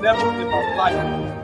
never in my life.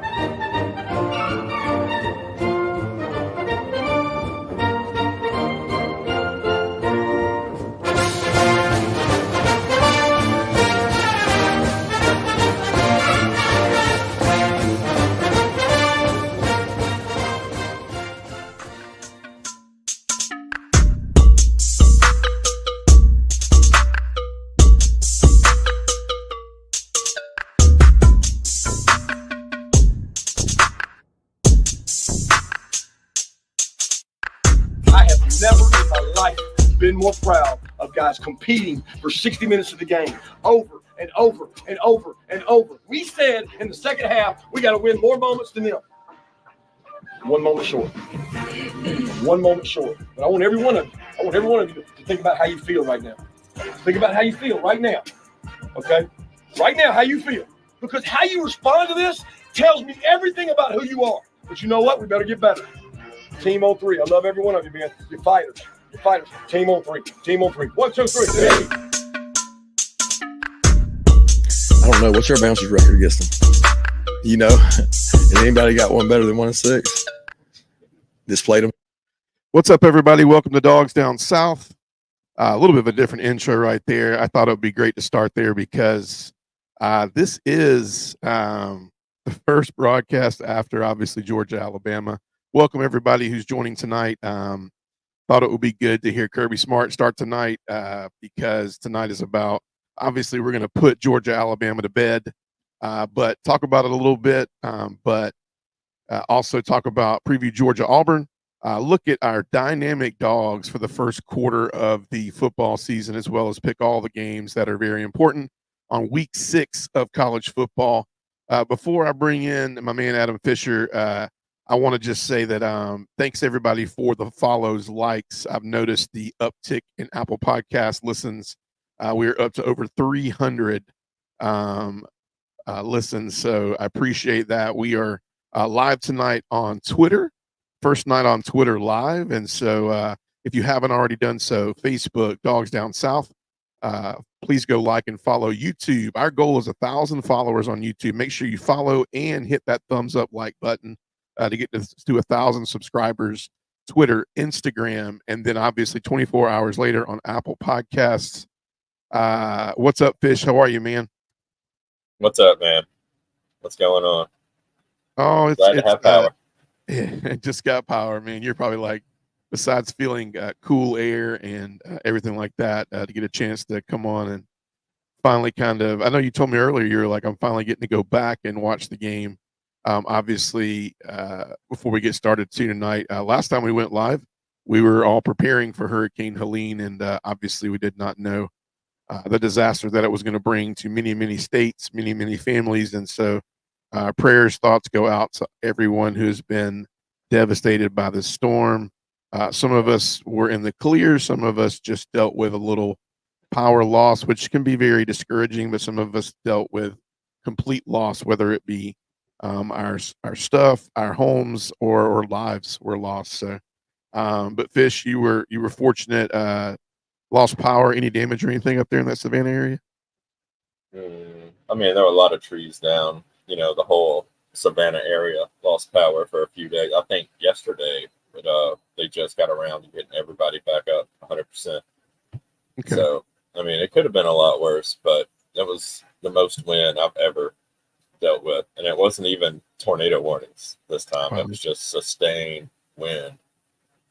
I have never in my life been more proud of guys competing for 60 minutes of the game over and over and over and over. We said in the second half, we got to win more moments than them. One moment short. One moment short. But I want every one of you to think about how you feel right now. Think about how you feel right now. Okay? Right now, how you feel. Because how you respond to this tells me everything about who you are. But you know what? We better get better. Team on three. I love every one of you, man. You're fighters. You're fighters. Team on three. Team on three. 1, 2, 3. I don't know. What's your bouncer's record against them? You know, and anybody got one better than 1-6? Just played them. What's up, everybody? Welcome to Dogs Down South. A little bit of a different intro right there. I thought it would be great to start there because this is the first broadcast after, obviously, Georgia, Alabama. Welcome, everybody who's joining tonight. Thought it would be good to hear Kirby Smart start tonight because tonight is about, obviously, we're going to put Georgia, Alabama to bed, but talk about it a little bit, but also talk about preview Georgia, Auburn. Look at our dynamic dogs for the first quarter of the football season, as well as pick all the games that are very important on week 6 of college football. Before I bring in my man Adam Fisher, I want to just say that thanks everybody for the follows, likes. I've noticed the uptick in Apple Podcast listens. We're up to over 300 listens, so I appreciate that. We are live tonight on Twitter, first night on Twitter live, and so if you haven't already done so, Facebook, Dogs Down South, please go like and follow YouTube. Our goal is 1,000 followers on YouTube. Make sure you follow and hit that thumbs up like button to get to 1,000 subscribers. Twitter, Instagram, and then obviously 24 hours later on Apple Podcasts. What's up, Fish? How are you, man? What's up, man? What's going on? Oh, Glad to have power. It just got power, man. You're probably like, besides feeling cool air and everything like that, to get a chance to come on and finally kind of, I know you told me earlier, you were like, I'm finally getting to go back and watch the game. Obviously, before we get started tonight, last time we went live, we were all preparing for Hurricane Helene, and obviously we did not know the disaster that it was going to bring to many, many states, many, many families. And so prayers, thoughts go out to everyone who has been devastated by this storm. Some of us were in the clear. Some of us just dealt with a little power loss, which can be very discouraging, but some of us dealt with complete loss, whether it be our stuff, our homes, or lives were lost. So, but Fish, you were fortunate. Lost power, any damage or anything up there in that Savannah area? I mean, there were a lot of trees down. You know, the whole Savannah area lost power for a few days. I think yesterday, but they just got around to getting everybody back up 100%. Okay. So, I mean, it could have been a lot worse, but that was the most wind I've ever dealt with, and it wasn't even tornado warnings this time. It was just sustained wind.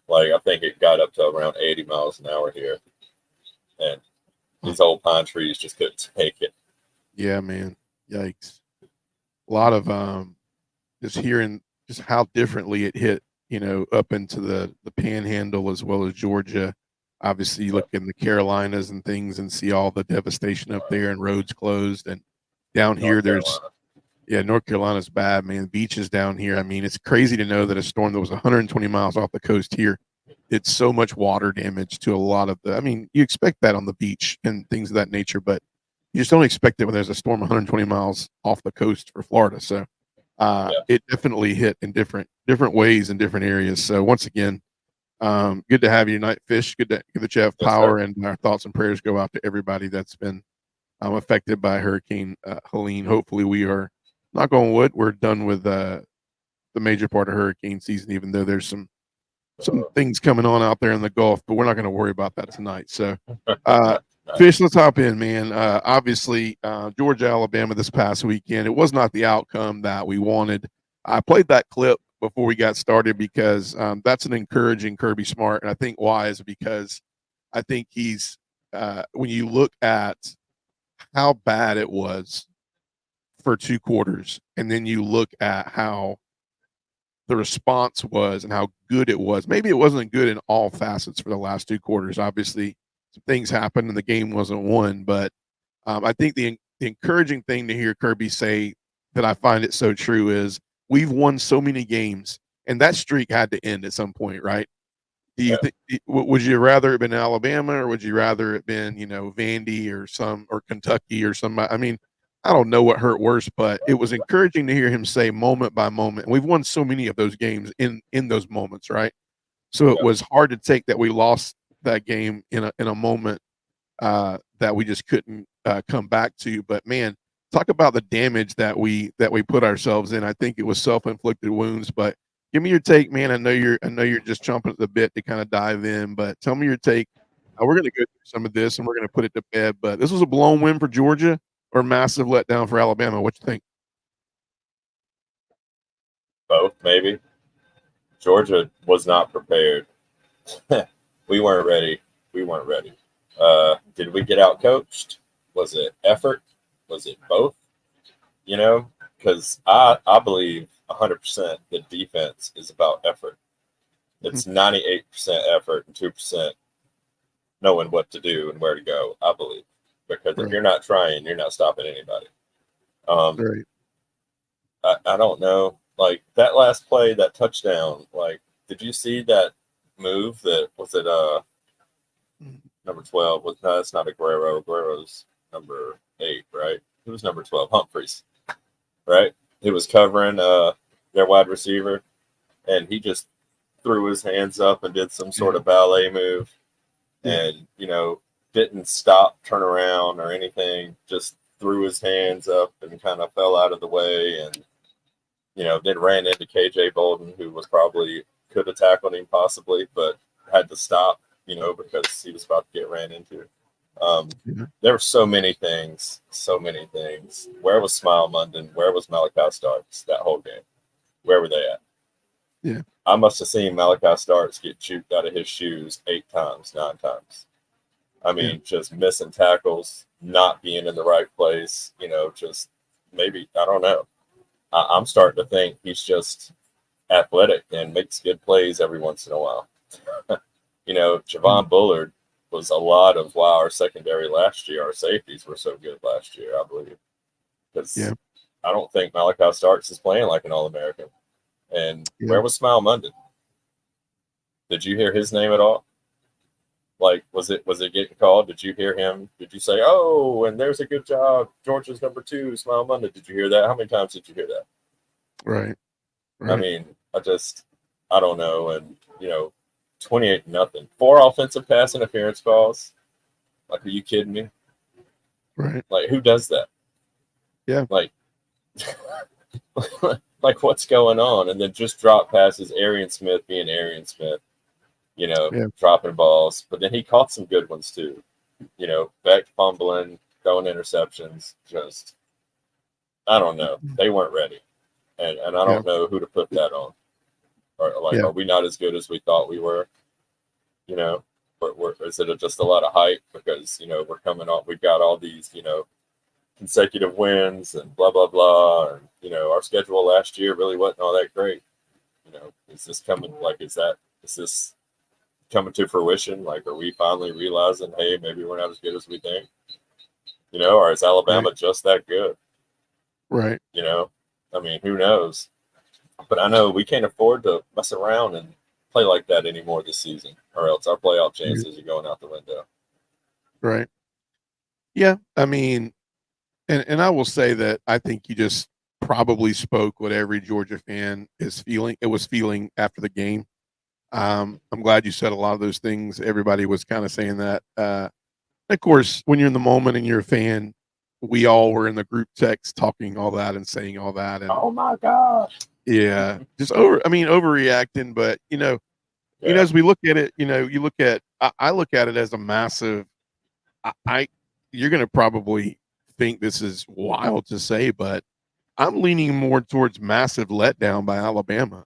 Like, I think it got up to around 80 miles an hour here, and these old pine trees just couldn't take it. Yeah, man. Yikes. A lot of just hearing just how differently it hit, you know, up into the panhandle as well as Georgia. Obviously, you look in the Carolinas and things and see all the devastation up there and roads closed. And down here, North Carolina's bad, man. Beaches down here. I mean, it's crazy to know that a storm that was 120 miles off the coast here, it's so much water damage to a lot of I mean, you expect that on the beach and things of that nature, but you just don't expect it when there's a storm 120 miles off the coast for Florida. So it definitely hit in different ways in different areas. So once again, good to have you tonight, Fish. Good that you have power, and our thoughts and prayers go out to everybody that's been affected by Hurricane Helene. Hopefully we are knock on wood, we're done with the major part of hurricane season, even though there's some things coming on out there in the Gulf, but we're not going to worry about that tonight. So, Fish, let's hop in, man. Obviously, Georgia, Alabama this past weekend, it was not the outcome that we wanted. I played that clip before we got started because that's an encouraging Kirby Smart, and I think why is because I think he's when you look at how bad it was for 2 quarters, and then you look at how the response was and how good it was. Maybe it wasn't good in all facets for the last 2 quarters. Obviously, some things happened and the game wasn't won. But I think the encouraging thing to hear Kirby say that I find it so true is we've won so many games, and that streak had to end at some point, right? Do you think? Would you rather it been Alabama, or would you rather it been Vandy or Kentucky or somebody? I mean, I don't know what hurt worse, but it was encouraging to hear him say moment by moment. And we've won so many of those games in those moments, right? So it was hard to take that we lost that game in a moment that we just couldn't come back to. But man, talk about the damage that we put ourselves in. I think it was self-inflicted wounds. But give me your take, man. I know you're just chomping at the bit to kind of dive in, but tell me your take. We're going to go through some of this and we're going to put it to bed. But this was a blown win for Georgia or massive letdown for Alabama. What you think? Both, maybe. Georgia was not prepared. We weren't ready. Did we get out coached? Was it effort? Was it both? Because I believe 100% the defense is about effort. It's 98% effort and 2% knowing what to do and where to go, I believe. Because if you're not trying, you're not stopping anybody. I don't know. Like that last play, that touchdown, like, did you see that move that was it number 12? No, it's not Aguero. Aguero's number 8, right? Who was number 12? Humphreys. Right? He was covering their wide receiver, and he just threw his hands up and did some sort of ballet move, and didn't stop, turn around, or anything. Just threw his hands up and kind of fell out of the way, and then ran into KJ Bolden, who was probably could have tackled him possibly, but had to stop, because he was about to get ran into. There were so many things. Where was Smile London? Where was Malachi Starks that whole game? Where were they at? Yeah. I must have seen Malachi Starks get juked out of his shoes 8 times, 9 times. I mean, just missing tackles, not being in the right place, just maybe, I don't know. I'm starting to think he's just athletic and makes good plays every once in a while. Javon Bullard was a lot of why our secondary last year, our safeties were so good last year, I believe. Because I don't think Malachi Starks is playing like an All-American. And where was Smile London? Did you hear his name at all? Like, was it getting called? Did you hear him? Did you say, "Oh, and there's a good job, Georgia's number 2, Smile London"? Did you hear that? How many times did you hear that? Right. I mean, I don't know. And 28-0, 4 offensive pass interference calls. Like, are you kidding me? Right. Like, who does that? Yeah. Like, like what's going on? And then just drop passes. Arian Smith being Arian Smith. Dropping balls, but then he caught some good ones too. Beck fumbling, throwing interceptions. Just, I don't know. They weren't ready, and I don't know who to put that on. Or are we not as good as we thought we were? Is it just a lot of hype because we're coming off? We've got all these consecutive wins and blah blah blah, and our schedule last year really wasn't all that great. Is this coming? Like, is this coming to fruition? Like, are we finally realizing, hey, maybe we're not as good as we think? Or is Alabama just that good? Right. I mean, who knows? But I know we can't afford to mess around and play like that anymore this season, or else our playoff chances are going out the window. Right. Yeah. I mean, and I will say that I think you just probably spoke what every Georgia fan is feeling. It was feeling after the game. I'm glad you said a lot of those things. Everybody was kind of saying that. Of course, when you're in the moment and you're a fan, we all were in the group text talking all that and saying all that. And Oh my gosh. yeah, just overreacting. But as we look at it, you look at, I look at it as a massive, you're going to probably think this is wild to say, but I'm leaning more towards massive letdown by Alabama.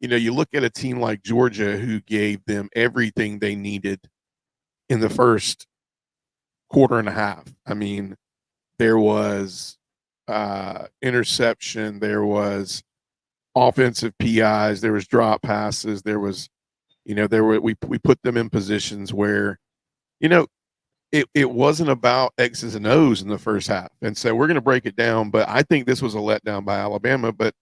You look at a team like Georgia who gave them everything they needed in the first quarter and a half. I mean, there was interception, there was offensive PIs, there was drop passes, there was, we put them in positions where, it wasn't about X's and O's in the first half. And so we're going to break it down, but I think this was a letdown by Alabama, but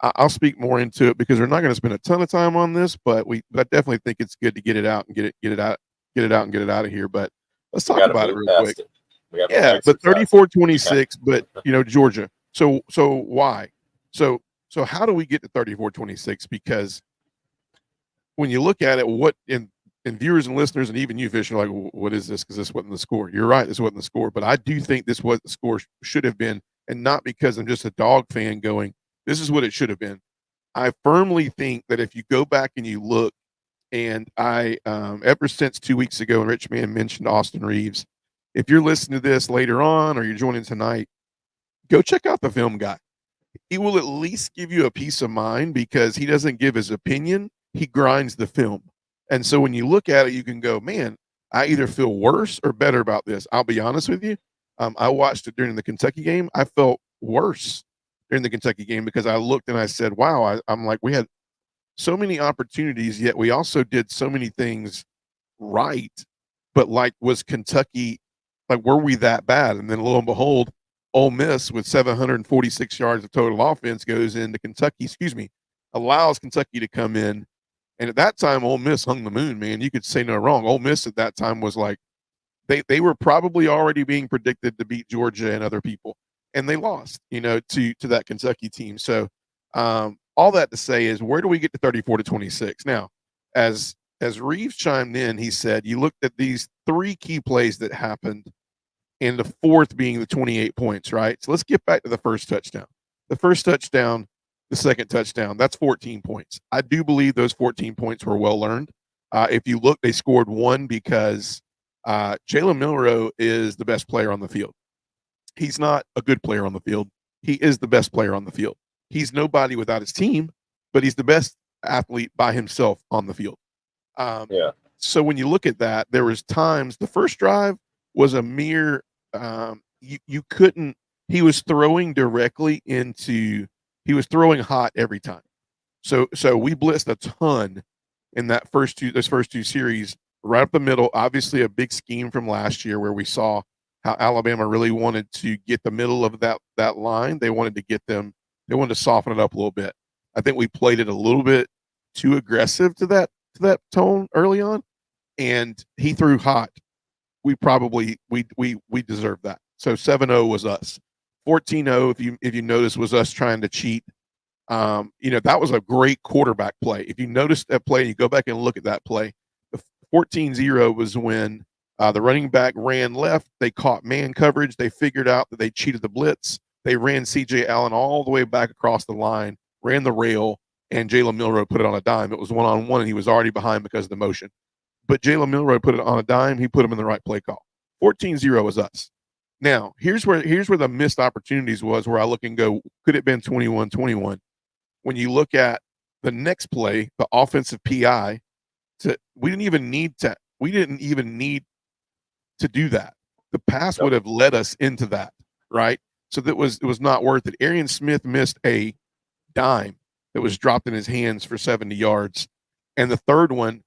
I'll speak more into it because we're not going to spend a ton of time on this, but I definitely think it's good to get it out and get it out and get it out of here. But let's talk about it real quick. Yeah, but 34-26, but Georgia. So why? So how do we get to 34-26? Because when you look at it, and viewers and listeners and even you, Fish, are like, what is this? Because this wasn't the score. You're right, this wasn't the score. But I do think this was the score should have been, and not because I'm just a dog fan going, this is what it should have been. I firmly think that if you go back and you look, and I, ever since 2 weeks ago when Richman mentioned Austin Reeves, if you're listening to this later on or you're joining tonight, go check out the film guy. He will at least give you a peace of mind because he doesn't give his opinion. He grinds the film. And so when you look at it, you can go, man, I either feel worse or better about this. I'll be honest with you. I watched it during the Kentucky game. I felt worse during the Kentucky game because I looked and I said, wow, I'm like, we had so many opportunities, yet we also did so many things right. But like, was Kentucky, like, were we that bad? And then lo and behold, Ole Miss with 746 yards of total offense goes into Kentucky, allows Kentucky to come in. And at that time, Ole Miss hung the moon, man. You could say no wrong. Ole Miss at that time was like, they were probably already being predicted to beat Georgia and other people. And they lost, to that Kentucky team. So all that to say is, where do we get to 34-26? Now, as Reeves chimed in, he said, you looked at these three key plays that happened, and the fourth being the 28 points, right? So let's get back to the first touchdown. The first touchdown, the second touchdown, that's 14 points. I do believe those 14 points were well earned. If you look, they scored one because Jalen Milroe is the best player on the field. He's not a good player on the field. He is the best player on the field. He's nobody without his team, but he's the best athlete by himself on the field. So when you look at that, there was times, the first drive was a mere, you couldn't, he was throwing directly into, he was throwing hot every time. So we blitzed a ton in those first two series, right up the middle. Obviously a big scheme from last year where we saw how Alabama really wanted to get the middle of that line. They wanted to soften it up a little bit. I think we played it a little bit too aggressive to that tone early on, and he threw hot. We probably we deserved that. So 7-0 was us. 14-0, if you notice, was us trying to cheat. That was a great quarterback play. If you notice that play, you go back and look at that play. The 14-0 was when the running back ran left. They caught man coverage. They figured out that they cheated the blitz. They ran C.J. Allen all the way back across the line, ran the rail, and Jalen Milroe put it on a dime. It was one-on-one, and he was already behind because of the motion. But Jalen Milroe put it on a dime. He put him in the right play call. 14-0 was us. Now, here's where the missed opportunities was, where I look and go, could it have been 21-21? When you look at the next play, the offensive PI, we didn't even need to do that. The pass would have led us into that, right? So it was not worth it. Arian Smith missed a dime that was dropped in his hands for 70 yards. And the third one,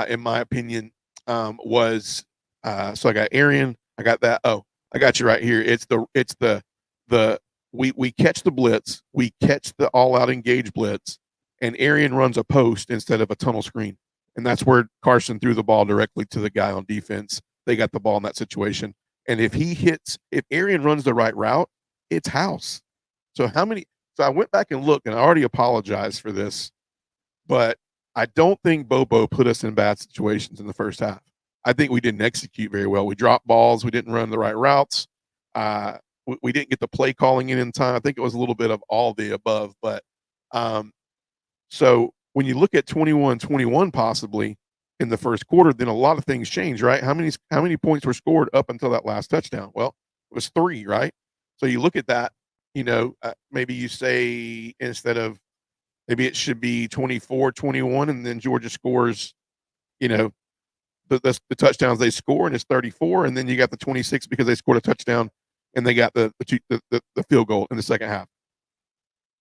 in my opinion, was so I got Arian, I got that. Oh, I got you right here. We catch the blitz, we catch the all-out engage blitz, and Arian runs a post instead of a tunnel screen. And that's where Carson threw the ball directly to the guy on defense. They got the ball in that situation. And if Arian runs the right route, it's house. So I went back and looked, and I already apologized for this, but I don't think Bobo put us in bad situations in the first half. I think we didn't execute very well. We dropped balls. We didn't run the right routes. We didn't get the play calling in time. I think it was a little bit of all the above. But so when you look at 21-21 possibly in the first quarter, then a lot of things change, right? How many points were scored up until that last touchdown? Well, it was 3, right? So you look at that, maybe you say instead of maybe it should be 24-21, and then Georgia scores, the touchdowns they score, and it's 34, and then you got the 26 because they scored a touchdown and they got the field goal in the second half.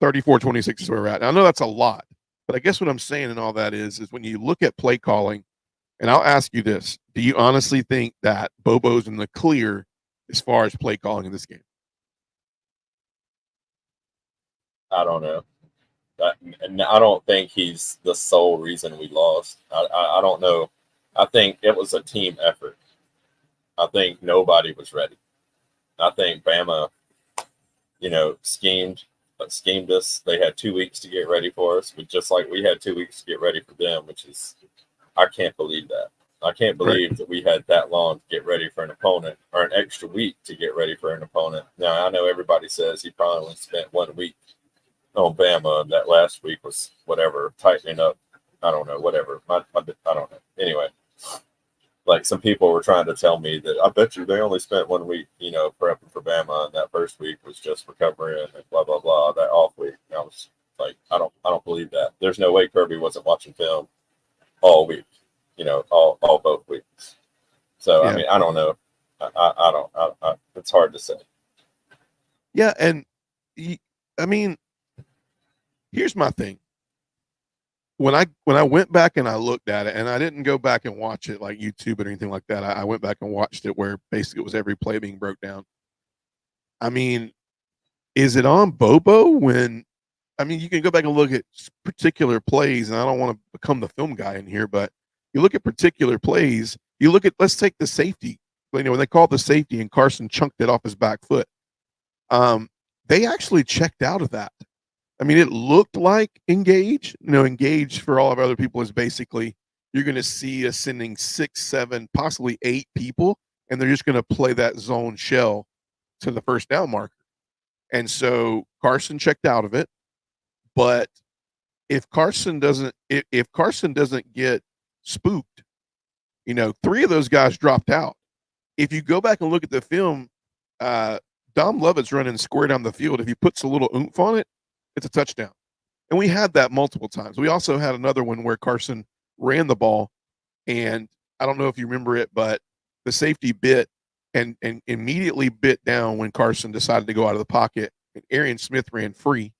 34-26 is where we're at. Now, I know that's a lot, but I guess what I'm saying in all that is when you look at play calling, and I'll ask you this: do you honestly think that Bobo's in the clear as far as play calling in this game? I don't know. I don't think he's the sole reason we lost. I don't know. I think it was a team effort. I think nobody was ready. I think Bama, schemed us. They had 2 weeks to get ready for us, but just like we had 2 weeks to get ready for them, which is, I can't believe that. I can't believe that we had that long to get ready for an opponent, or an extra week to get ready for an opponent. Now, I know everybody says he probably only spent 1 week on Bama, and that last week was whatever, tightening up. I don't know, whatever. I don't know. Anyway, like some people were trying to tell me that I bet you they only spent 1 week, prepping for Bama, and that first week was just recovering and blah blah blah. That off week, and I was like, I don't believe that. There's no way Kirby wasn't watching film all week, all both weeks. So yeah. I mean, I don't know. I don't. It's hard to say. Yeah, and I mean, here's my thing. When I went back and I looked at it, and I didn't go back and watch it like YouTube or anything like that. I went back and watched it where basically it was every play being broke down. I mean, is it on Bobo when? I mean, you can go back and look at particular plays, and I don't want to become the film guy in here, but you look at particular plays. You look at, let's take the safety. When they called the safety and Carson chunked it off his back foot, they actually checked out of that. I mean, it looked like engage. Engage for all of other people is basically you're going to see us sending 6, 7, possibly 8 people, and they're just going to play that zone shell to the first down marker. And so Carson checked out of it. But if Carson doesn't get spooked, 3 of those guys dropped out. If you go back and look at the film, Dom Lovett's running square down the field. If he puts a little oomph on it, it's a touchdown. And we had that multiple times. We also had another one where Carson ran the ball, and I don't know if you remember it, but the safety bit and immediately bit down when Carson decided to go out of the pocket, and Arian Smith ran free.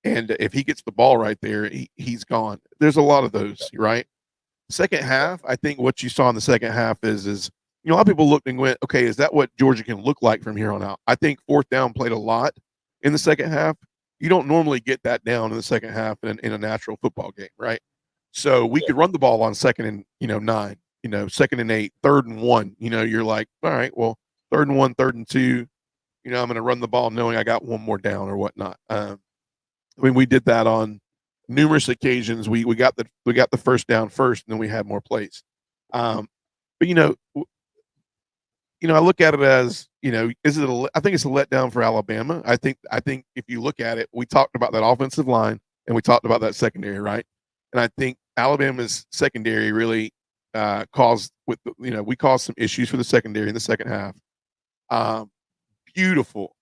And if he gets the ball right there, he's gone. There's a lot of those, right? Second half, I think what you saw in the second half is a lot of people looked and went, okay, is that what Georgia can look like from here on out? I think fourth down played a lot in the second half. You don't normally get that down in the second half in a natural football game, right? So we could run the ball on 2nd and 9, 2nd and 8, 3rd and 1. You're like, all right, well, 3rd and 1, 3rd and 2. I'm going to run the ball knowing I got one more down or whatnot. I mean, we did that on numerous occasions. We got the first down first, and then we had more plays. But I look at it as, is it I think it's a letdown for Alabama. I think if you look at it, we talked about that offensive line and we talked about that secondary, right? And I think Alabama's secondary really caused we caused some issues for the secondary in the second half. Beautiful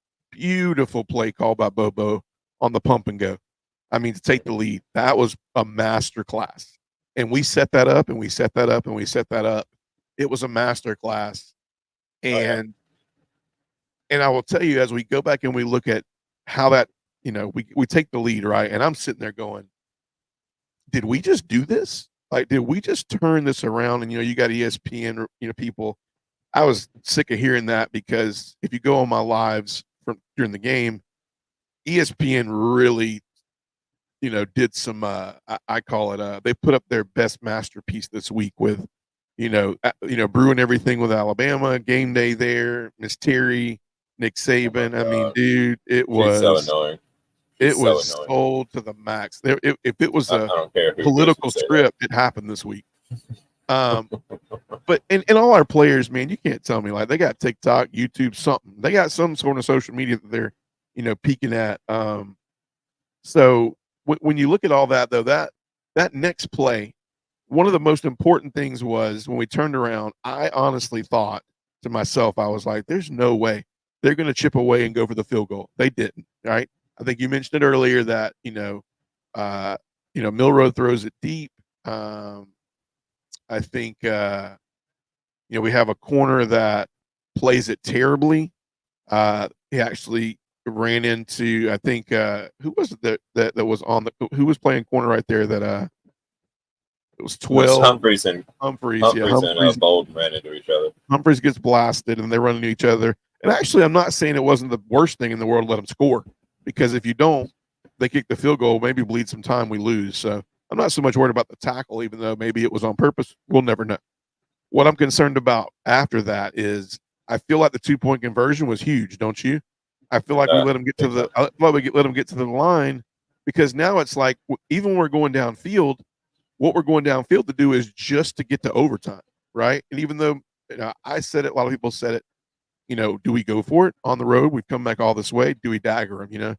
play call by Bobo on the pump and go. I mean, to take the lead, that was a master class. And we set that up and we set that up and we set that up. It was a master class. And I will tell you, as we go back and we look at how that, we take the lead, right? And I'm sitting there going, did we just do this? Like, did we just turn this around? And, you got ESPN, people. I was sick of hearing that because if you go on my lives during the game, ESPN really, did some, I call it, they put up their best masterpiece this week with, brewing everything with Alabama, game day there, Miss Terry, Nick Saban. I mean, dude, it was so annoying. It was sold to the max. If it was a political script, it happened this week. But and all our players, man, you can't tell me like they got TikTok, YouTube, something. They got some sort of social media that they're, peeking at. So when you look at all that though, that next play, one of the most important things was when we turned around, I honestly thought to myself, I was like, there's no way they're going to chip away and go for the field goal. They didn't, right? I think you mentioned it earlier that, Milroe throws it deep. I think, we have a corner that plays it terribly. He actually ran into, I think, who was it that was who was playing corner right there that, it was 12. Humphreys and Bolden ran into each other. Humphreys gets blasted and they run into each other. And actually, I'm not saying it wasn't the worst thing in the world to let them score, because if you don't, they kick the field goal, maybe bleed some time, we lose. So I'm not so much worried about the tackle, even though maybe it was on purpose. We'll never know. What I'm concerned about after that is I feel like the 2-point conversion was huge, don't you? I feel like we let them get to the line, because now it's like even when we're going downfield, what we're going downfield to do is just to get to overtime, right? And even though I said it, a lot of people said it, do we go for it on the road? We've come back all this way. Do we dagger them,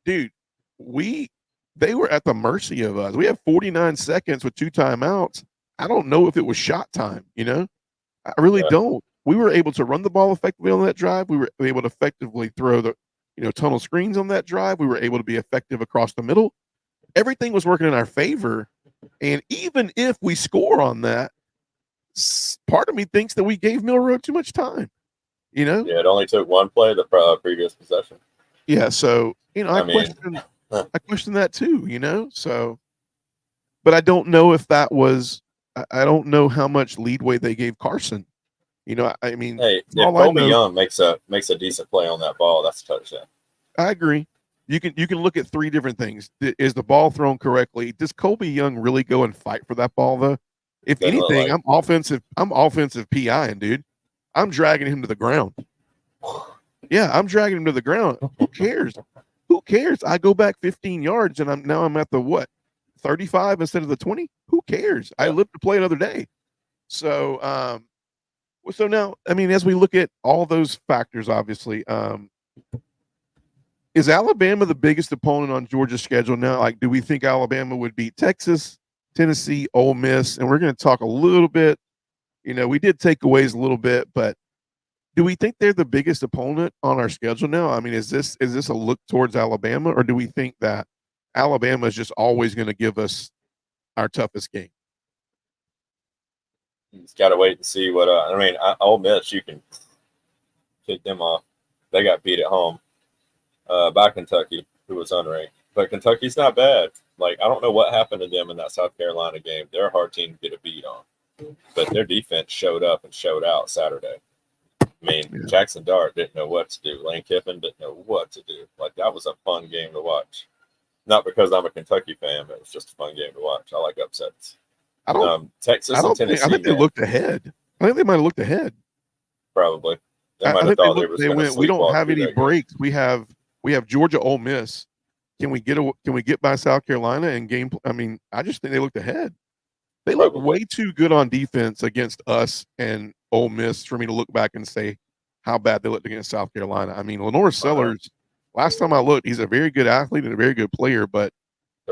Dude, they were at the mercy of us. We have 49 seconds with 2 timeouts. I don't know if it was shot time, I really don't. We were able to run the ball effectively on that drive. We were able to effectively throw the, tunnel screens on that drive. We were able to be effective across the middle. Everything was working in our favor. And even if we score on that, part of me thinks that we gave Milroe too much time, Yeah, it only took one play, the previous possession. Yeah, so, I question that too, so, but I don't know if that was, I don't know how much leadway they gave Carson. Hey, if Colby Young makes a decent play on that ball, that's a touchdown. I agree. You can look at 3 different things. Is the ball thrown correctly? Does Colby Young really go and fight for that ball though? If anything, I'm offensive PIing, dude. I'm dragging him to the ground. Yeah, I'm dragging him to the ground. Who cares? Who cares? I go back 15 yards and I'm at the 35 instead of the 20? Who cares? Yeah. I live to play another day. So so now, as we look at all those factors, obviously, is Alabama the biggest opponent on Georgia's schedule now? Like, do we think Alabama would beat Texas, Tennessee, Ole Miss? And we're going to talk a little bit. We did takeaways a little bit, but do we think they're the biggest opponent on our schedule now? Is this a look towards Alabama, or do we think that Alabama is just always going to give us our toughest game? You just got to wait and see what. Ole Miss, you can kick them off. They got beat at home by Kentucky, who was unranked. But Kentucky's not bad. Like, I don't know what happened to them in that South Carolina game. They're a hard team to get a beat on. But their defense showed up and showed out Saturday. Jackson Dart didn't know what to do. Lane Kiffin didn't know what to do. Like, that was a fun game to watch. Not because I'm a Kentucky fan, but it was just a fun game to watch. I like upsets. Texas and Tennessee. I think they looked ahead. I think they might have looked ahead. Probably. They might have thought they went. We don't have any breaks. We have Georgia, Ole Miss. Can we get by South Carolina and game? I just think they looked ahead. They looked way too good on defense against us and Ole Miss for me to look back and say how bad they looked against South Carolina. Lenore Sellers, last time I looked, he's a very good athlete and a very good player, but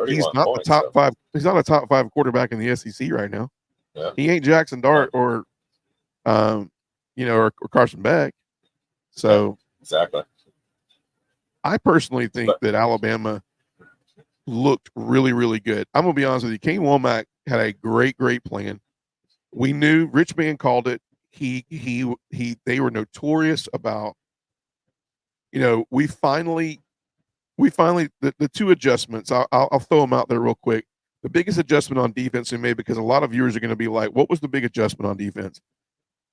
he's not the top 5. He's not a top 5 quarterback in the SEC right now. Yeah. He ain't Jackson Dart or Carson Beck. So exactly. I personally think that Alabama looked really, really good. I'm gonna be honest with you. Kane Womack had a great plan. We knew Richman called it. They were notorious about, we finally the 2 adjustments. I'll throw them out there real quick. The biggest adjustment on defense we made, because a lot of viewers are going to be like, what was the big adjustment on defense?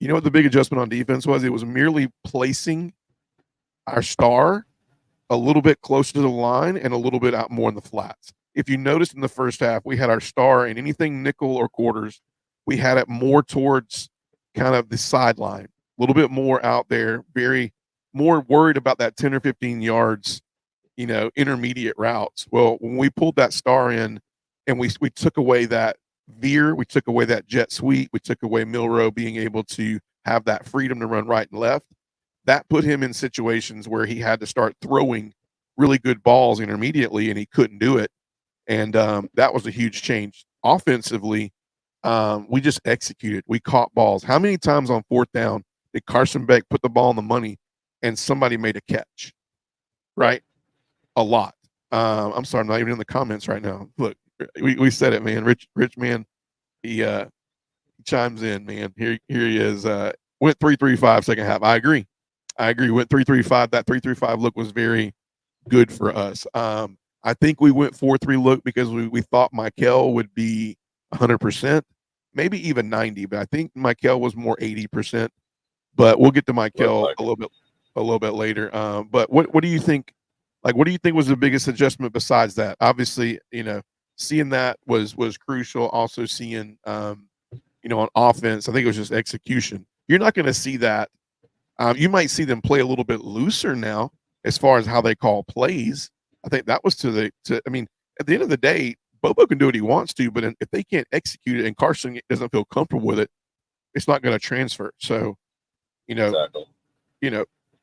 You know what the big adjustment on defense was? It was merely placing our star a little bit closer to the line and a little bit out more in the flats. If you noticed in the first half, we had our star in anything nickel or quarters. We had it more towards kind of the sideline, a little bit more out there, very more worried about that 10 or 15 yards, intermediate routes. Well, when we pulled that star in and we took away that veer. We took away that jet sweep. We took away Milroe being able to have that freedom to run right and left. That put him in situations where he had to start throwing really good balls intermediately, and he couldn't do it. And that was a huge change. Offensively, we just executed. We caught balls. How many times on fourth down did Carson Beck put the ball on the money and somebody made a catch? Right? A lot. I'm sorry, I'm not even in the comments right now. Look, we said it, man. Rich man, he chimes in, man. Here he is. Went 3-3-5 second half. I agree. Went 3-3-5. That 3-3-5 look was very good for us. I think we went 4-3 look because we thought Michael would be 100%, maybe even 90, but I think Michael was more 80%. But we'll get to Michael a little bit later. But what do you think? Like, what do you think was the biggest adjustment besides that? Obviously, seeing that was crucial. Also seeing, on offense, I think it was just execution. You're not going to see that. You might see them play a little bit looser now as far as how they call plays. I think that was I mean, at the end of the day, Bobo can do what he wants to, but if they can't execute it and Carson doesn't feel comfortable with it, it's not going to transfer. So, Exactly.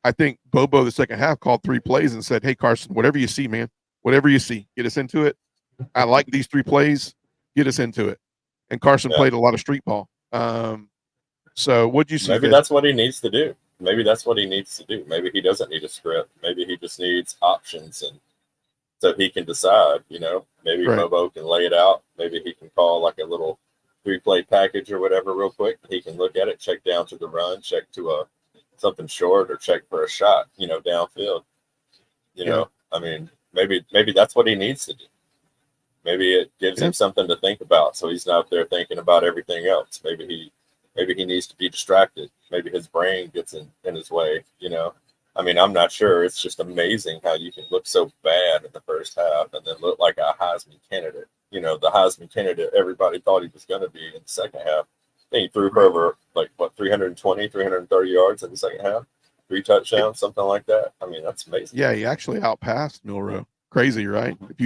I think Bobo the second half called 3 plays and said, "Hey Carson, whatever you see, man, whatever you see, get us into it. I like these 3 plays, get us into it." And Carson played a lot of street ball. So what'd you see? Maybe that's what he needs to do. Maybe he doesn't need a script. Maybe he just needs options, and so he can decide. Maybe Right. Bobo can lay it out. Maybe he can call like a little 3-play package or whatever real quick. He can look at it, check down to the run, check to something short, or check for a shot. Downfield. I mean, maybe that's what he needs to do. Maybe it gives him something to think about, so he's not there thinking about everything else. Maybe he needs to be distracted. Maybe his brain gets in his way. I mean, I'm not sure. It's just amazing how you can look so bad in the first half and then look like a Heisman candidate. The Heisman candidate everybody thought he was going to be in the second half. I think he threw for over 320, 330 yards in the second half, 3 touchdowns, something like that. I mean, that's amazing. Yeah, he actually outpassed Milroe. Crazy, right? If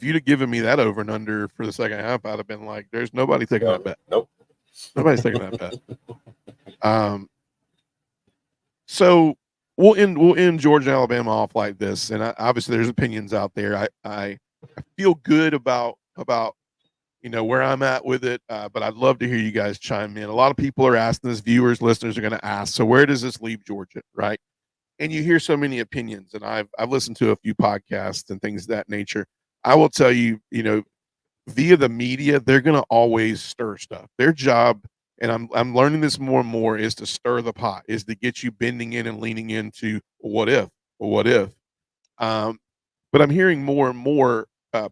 you'd have given me that over and under for the second half, I'd have been like, "There's nobody taking that bet." Nope. Nobody's taking that bet. So we'll end Georgia and Alabama off like this, and obviously there's opinions out there. I feel good about where I'm at with it, but I'd love to hear you guys chime in. A lot of people are asking this, viewers, listeners are going to ask, so where does this leave Georgia, right? And you hear so many opinions, and I've listened to a few podcasts and things of that nature. I will tell you, via the media, they're going to always stir stuff. Their job, and I'm learning this more and more, is to stir the pot, is to get you bending in and leaning into what if. But I'm hearing more and more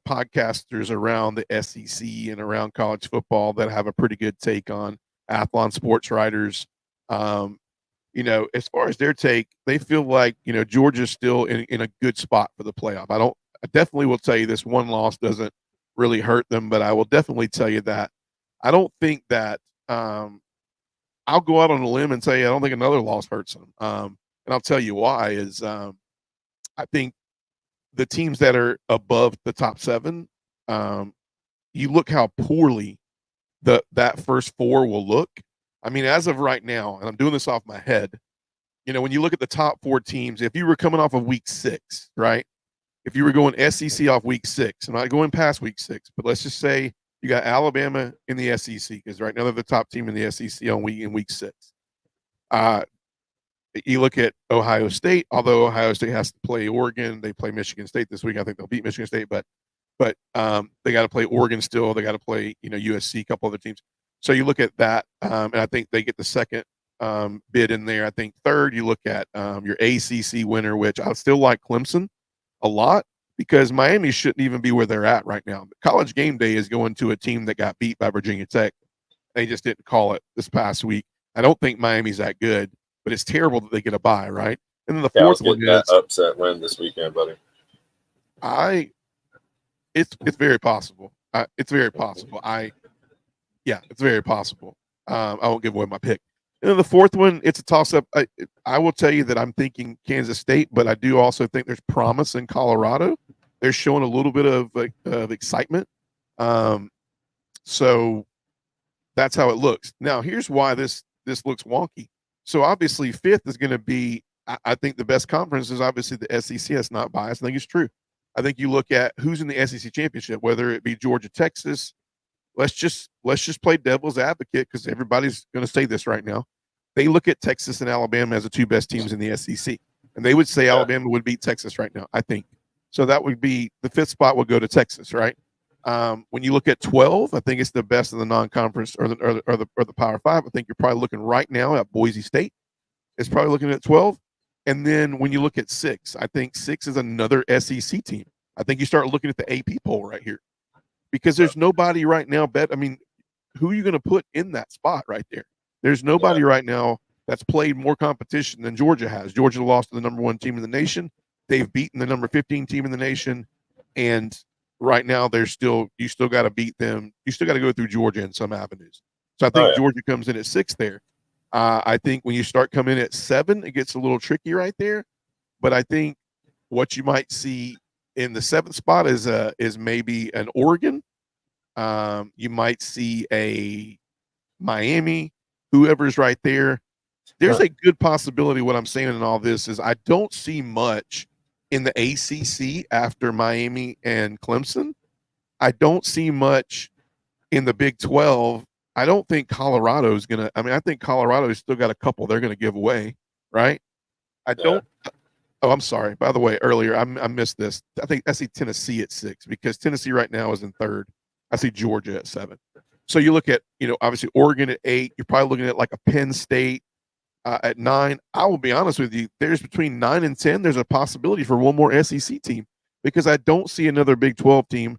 podcasters around the SEC and around college football that have a pretty good take on Athlon sports writers. As far as their take, they feel like, Georgia's still in a good spot for the playoff. I definitely will tell you this one loss doesn't really hurt them, but I will definitely tell you that I don't think that I'll go out on a limb and say I don't think another loss hurts them. And I'll tell you why is I think the teams that are above the top 7, you look how poorly that first 4 will look. I mean, as of right now, and I'm doing this off my head, when you look at the top 4 teams, if you were coming off of week 6, right? If you were going SEC off week 6, I'm not going past week 6, but let's just say you got Alabama in the SEC because right now they're the top team in the SEC in week 6. You look at Ohio State, although Ohio State has to play Oregon, they play Michigan State this week. I think they'll beat Michigan State, but they got to play Oregon still. They got to play USC, a couple other teams. So you look at that, and I think they get the second bid in there. I think third, you look at your ACC winner, which I still like Clemson a lot because Miami shouldn't even be where they're at right now. College Game Day is going to a team that got beat by Virginia Tech. They just didn't call it this past week. I don't think Miami's that good, but it's terrible that they get a bye, right? And then the fourth one is that upset win this weekend, buddy. It's very possible. It's very possible. It's very possible. I won't give away my pick. And then the fourth one, it's a toss-up. I will tell you that I'm thinking Kansas State, but I do also think there's promise in Colorado. They're showing a little bit of excitement. So that's how it looks. Now, here's why this looks wonky. So obviously, fifth is going to be. I think the best conference is obviously the SEC. That's not biased. I think it's true. I think you look at who's in the SEC championship, whether it be Georgia, Texas. Let's just play devil's advocate because everybody's going to say this right now. They look at Texas and Alabama as the two best teams in the SEC, and they would say Alabama would beat Texas right now. I think so. That would be the fifth spot would go to Texas, right? When you look at 12, I think it's the best of the non-conference or the Power Five. I think you're probably looking right now at Boise State. It's probably looking at 12. And then when you look at 6, I think 6 is another SEC team. I think you start looking at the AP poll right here because there's nobody right now. Who are you going to put in that spot right there? There's nobody right now that's played more competition than Georgia has. Georgia lost to the number 1 team in the nation. They've beaten the number 15 team in the nation. And right now, you still got to beat them. You still got to go through Georgia in some avenues. So I think Georgia comes in at 6 there. I think when you start coming in at 7, it gets a little tricky right there. But I think what you might see in the 7th spot is maybe an Oregon. You might see a Miami, whoever's right there. There's a good possibility. What I'm saying in all this is I don't see much in the ACC after Miami and Clemson. I don't see much in the Big 12. I don't think Colorado's going to – I think Colorado's still got a couple they're going to give away, right? Oh, I'm sorry. By the way, earlier, I missed this. I see Tennessee at 6 because Tennessee right now is in 3rd. I see Georgia at 7. So you look at, obviously Oregon at 8. You're probably looking at like a Penn State at 9. I will be honest with you. There's between 9 and 10, there's a possibility for one more SEC team because I don't see another Big 12 team.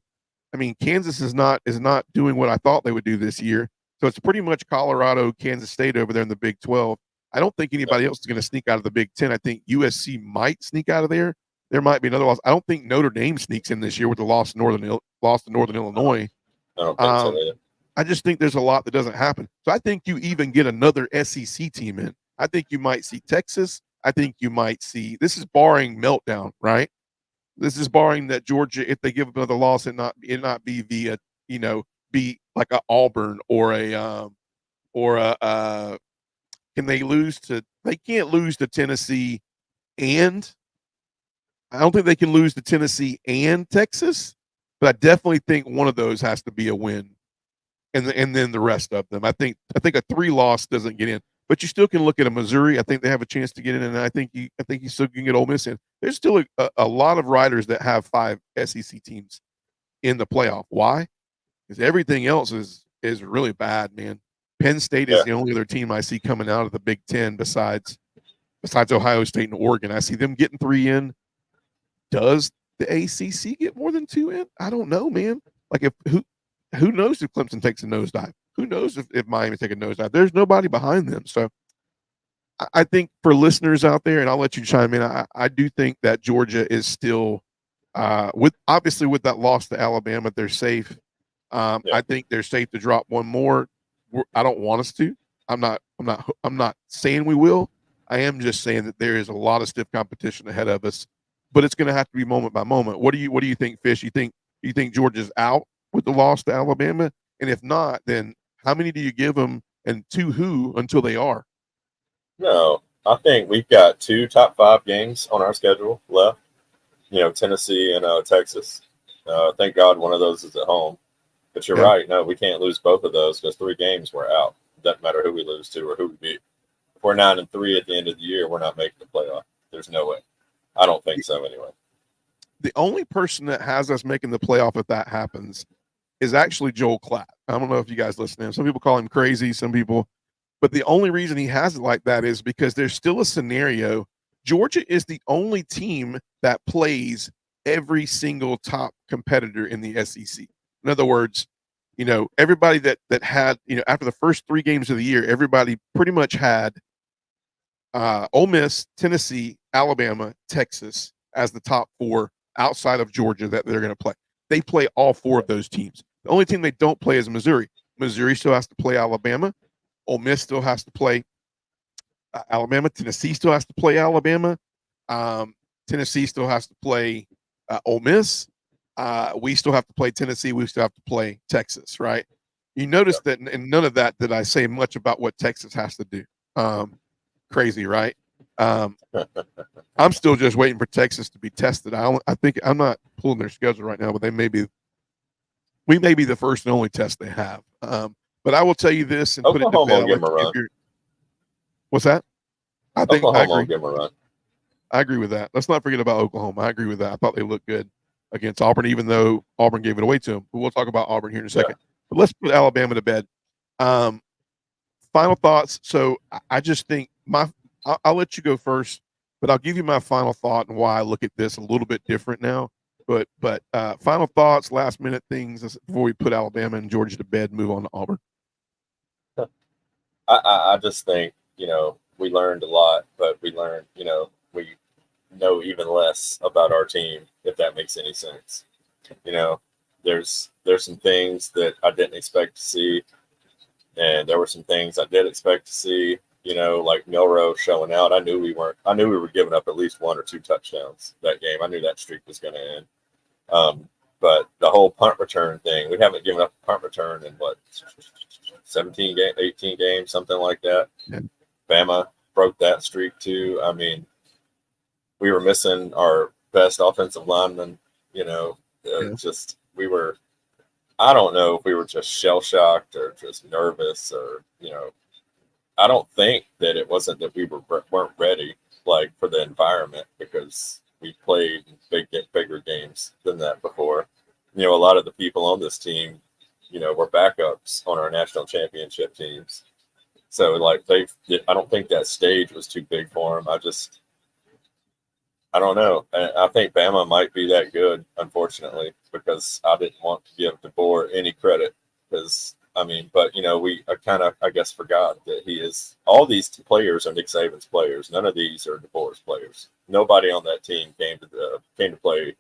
Kansas is not doing what I thought they would do this year. So it's pretty much Colorado, Kansas State over there in the Big 12. I don't think anybody else is going to sneak out of the Big 10. I think USC might sneak out of there. There might be another loss. I don't think Notre Dame sneaks in this year with the loss to Northern Illinois. I don't think so either. I just think there's a lot that doesn't happen. So I think you even get another SEC team in. I think you might see Texas. I think you might see – this is barring meltdown, right? This is barring that Georgia, if they give up another loss, it not be via, be like a Auburn or a can they lose to – they can't lose to Tennessee and – I don't think they can lose to Tennessee and Texas, but I definitely think one of those has to be a win. And then the rest of them. I think a 3-loss doesn't get in. But you still can look at a Missouri. I think they have a chance to get in, and I think you still can get Ole Miss in. There's still a lot of riders that have 5 SEC teams in the playoff. Why? Because everything else is really bad, man. Penn State is the only other team I see coming out of the Big 10 besides Ohio State and Oregon. I see them getting 3 in. Does the ACC get more than 2 in? I don't know, man. Like who knows if Clemson takes a nosedive? Who knows if Miami take a nosedive? There's nobody behind them. So I think for listeners out there, and I'll let you chime in, I do think that Georgia is still with that loss to Alabama, they're safe. I think they're safe to drop one more. I don't want us to. I'm not saying we will. I am just saying that there is a lot of stiff competition ahead of us, but it's going to have to be moment by moment. What do you think, Fish? You think Georgia's out with the loss to Alabama? And if not, then how many do you give them, and to who until they are? No, I think we've got 2 top 5 games on our schedule left. Tennessee and Texas. Thank God one of those is at home. But you're right. No, we can't lose both of those because 3 games we're out. Doesn't matter who we lose to or who we beat. If we're 9-3 at the end of the year, we're not making the playoff. There's no way. I don't think so anyway. The only person that has us making the playoff if that happens is actually Joel Klatt. I don't know if you guys listen to him. Some people call him crazy, some people. But the only reason he has it like that is because there's still a scenario. Georgia is the only team that plays every single top competitor in the SEC. In other words, everybody that had, after the first 3 games of the year, everybody pretty much had Ole Miss, Tennessee, Alabama, Texas as the top 4 outside of Georgia that they're going to play. They play all 4 of those teams. The only team they don't play is Missouri. Missouri still has to play Alabama. Ole Miss still has to play Alabama. Tennessee still has to play Alabama. Tennessee still has to play Ole Miss. We still have to play Tennessee. We still have to play Texas, right? You notice that, and none of that did I say much about what Texas has to do. Crazy, right? I'm still just waiting for Texas to be tested. I think I'm not pulling their schedule right now, but we may be the first and only test they have. But I will tell you this and Oklahoma put it to bed. won't give them a run. What's that? I Oklahoma agree. won't give them a run. I agree with that. Let's not forget about Oklahoma. I agree with that. I thought they looked good against Auburn, even though Auburn gave it away to them. But we'll talk about Auburn here in a second. But let's put Alabama to bed. Final thoughts. So I just think I'll let you go first, but I'll give you my final thought and why I look at this a little bit different now. But final thoughts, last minute things before we put Alabama and Georgia to bed and move on to Auburn. I just think, we learned a lot, but we learned, we know even less about our team, if that makes any sense. There's some things that I didn't expect to see, and there were some things I did expect to see, like Milroe showing out. I knew we were giving up at least 1 or 2 touchdowns that game. I knew that streak was going to end. But the whole punt return thing, we haven't given up a punt return in 17 games, 18 games, something like that. Yeah. Bama broke that streak too. I mean, we were missing our best offensive lineman, I don't know if we were just shell shocked or just nervous or, I don't think that it wasn't that we weren't ready for the environment, because we played bigger games than that before. A lot of the people on this team, were backups on our national championship teams. So I don't think that stage was too big for them. I don't know. I think Bama might be that good, unfortunately, because I didn't want to give DeBoer any credit. I guess forgot that he is. All these players are Nick Saban's players. None of these are DeBoer's players. Nobody on that team came to play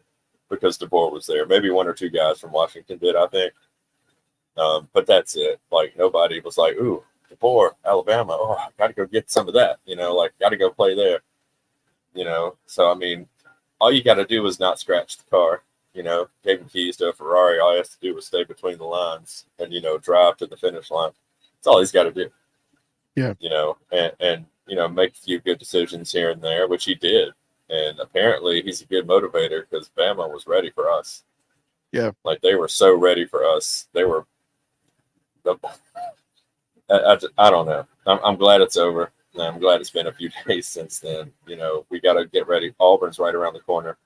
because DeBoer was there. Maybe 1 or 2 guys from Washington did, I think. But that's it. Nobody was like, "Ooh, DeBoer, Alabama. Oh, I got to go get some of that." Got to go play there. So all you got to do is not scratch the car. Gave him keys to a Ferrari. All he has to do was stay between the lines and drive to the finish line. That's all he's got to do. Yeah. And make a few good decisions here and there, which he did. And apparently he's a good motivator, because Bama was ready for us. Yeah. They were so ready for us. They were. I don't know. I'm glad it's over. I'm glad it's been a few days since then. We got to get ready. Auburn's right around the corner.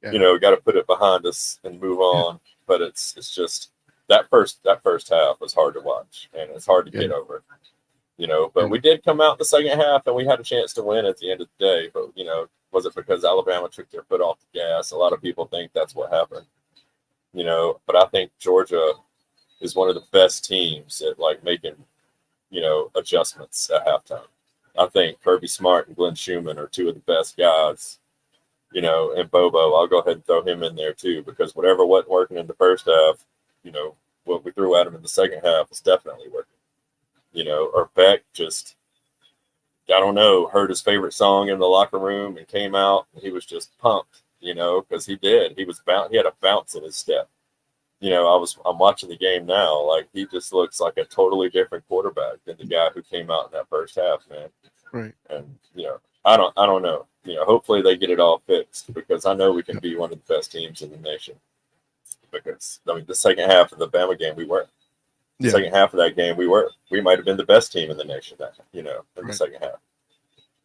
Yeah. We got to put it behind us and move on. Yeah. But it's just that first half was hard to watch, and it's hard to get over. But we did come out in the second half, and we had a chance to win at the end of the day. But was it because Alabama took their foot off the gas? A lot of people think that's what happened. But I think Georgia is one of the best teams at making adjustments at halftime. I think Kirby Smart and Glenn Schumann are 2 of the best guys, and Bobo, I'll go ahead and throw him in there too, because whatever wasn't working in the first half, what we threw at him in the second half is definitely working. Or Beck just, I don't know, heard his favorite song in the locker room and came out and he was just pumped, because he did. He had a bounce in his step. I'm watching the game now. He just looks like a totally different quarterback than the guy who came out in that first half, man. Right. And I don't know. Hopefully they get it all fixed, because I know we can be one of the best teams in the nation. Because the second half of the Bama game, we were. The second half of that game, we might have been the best team in the nation. In the second half.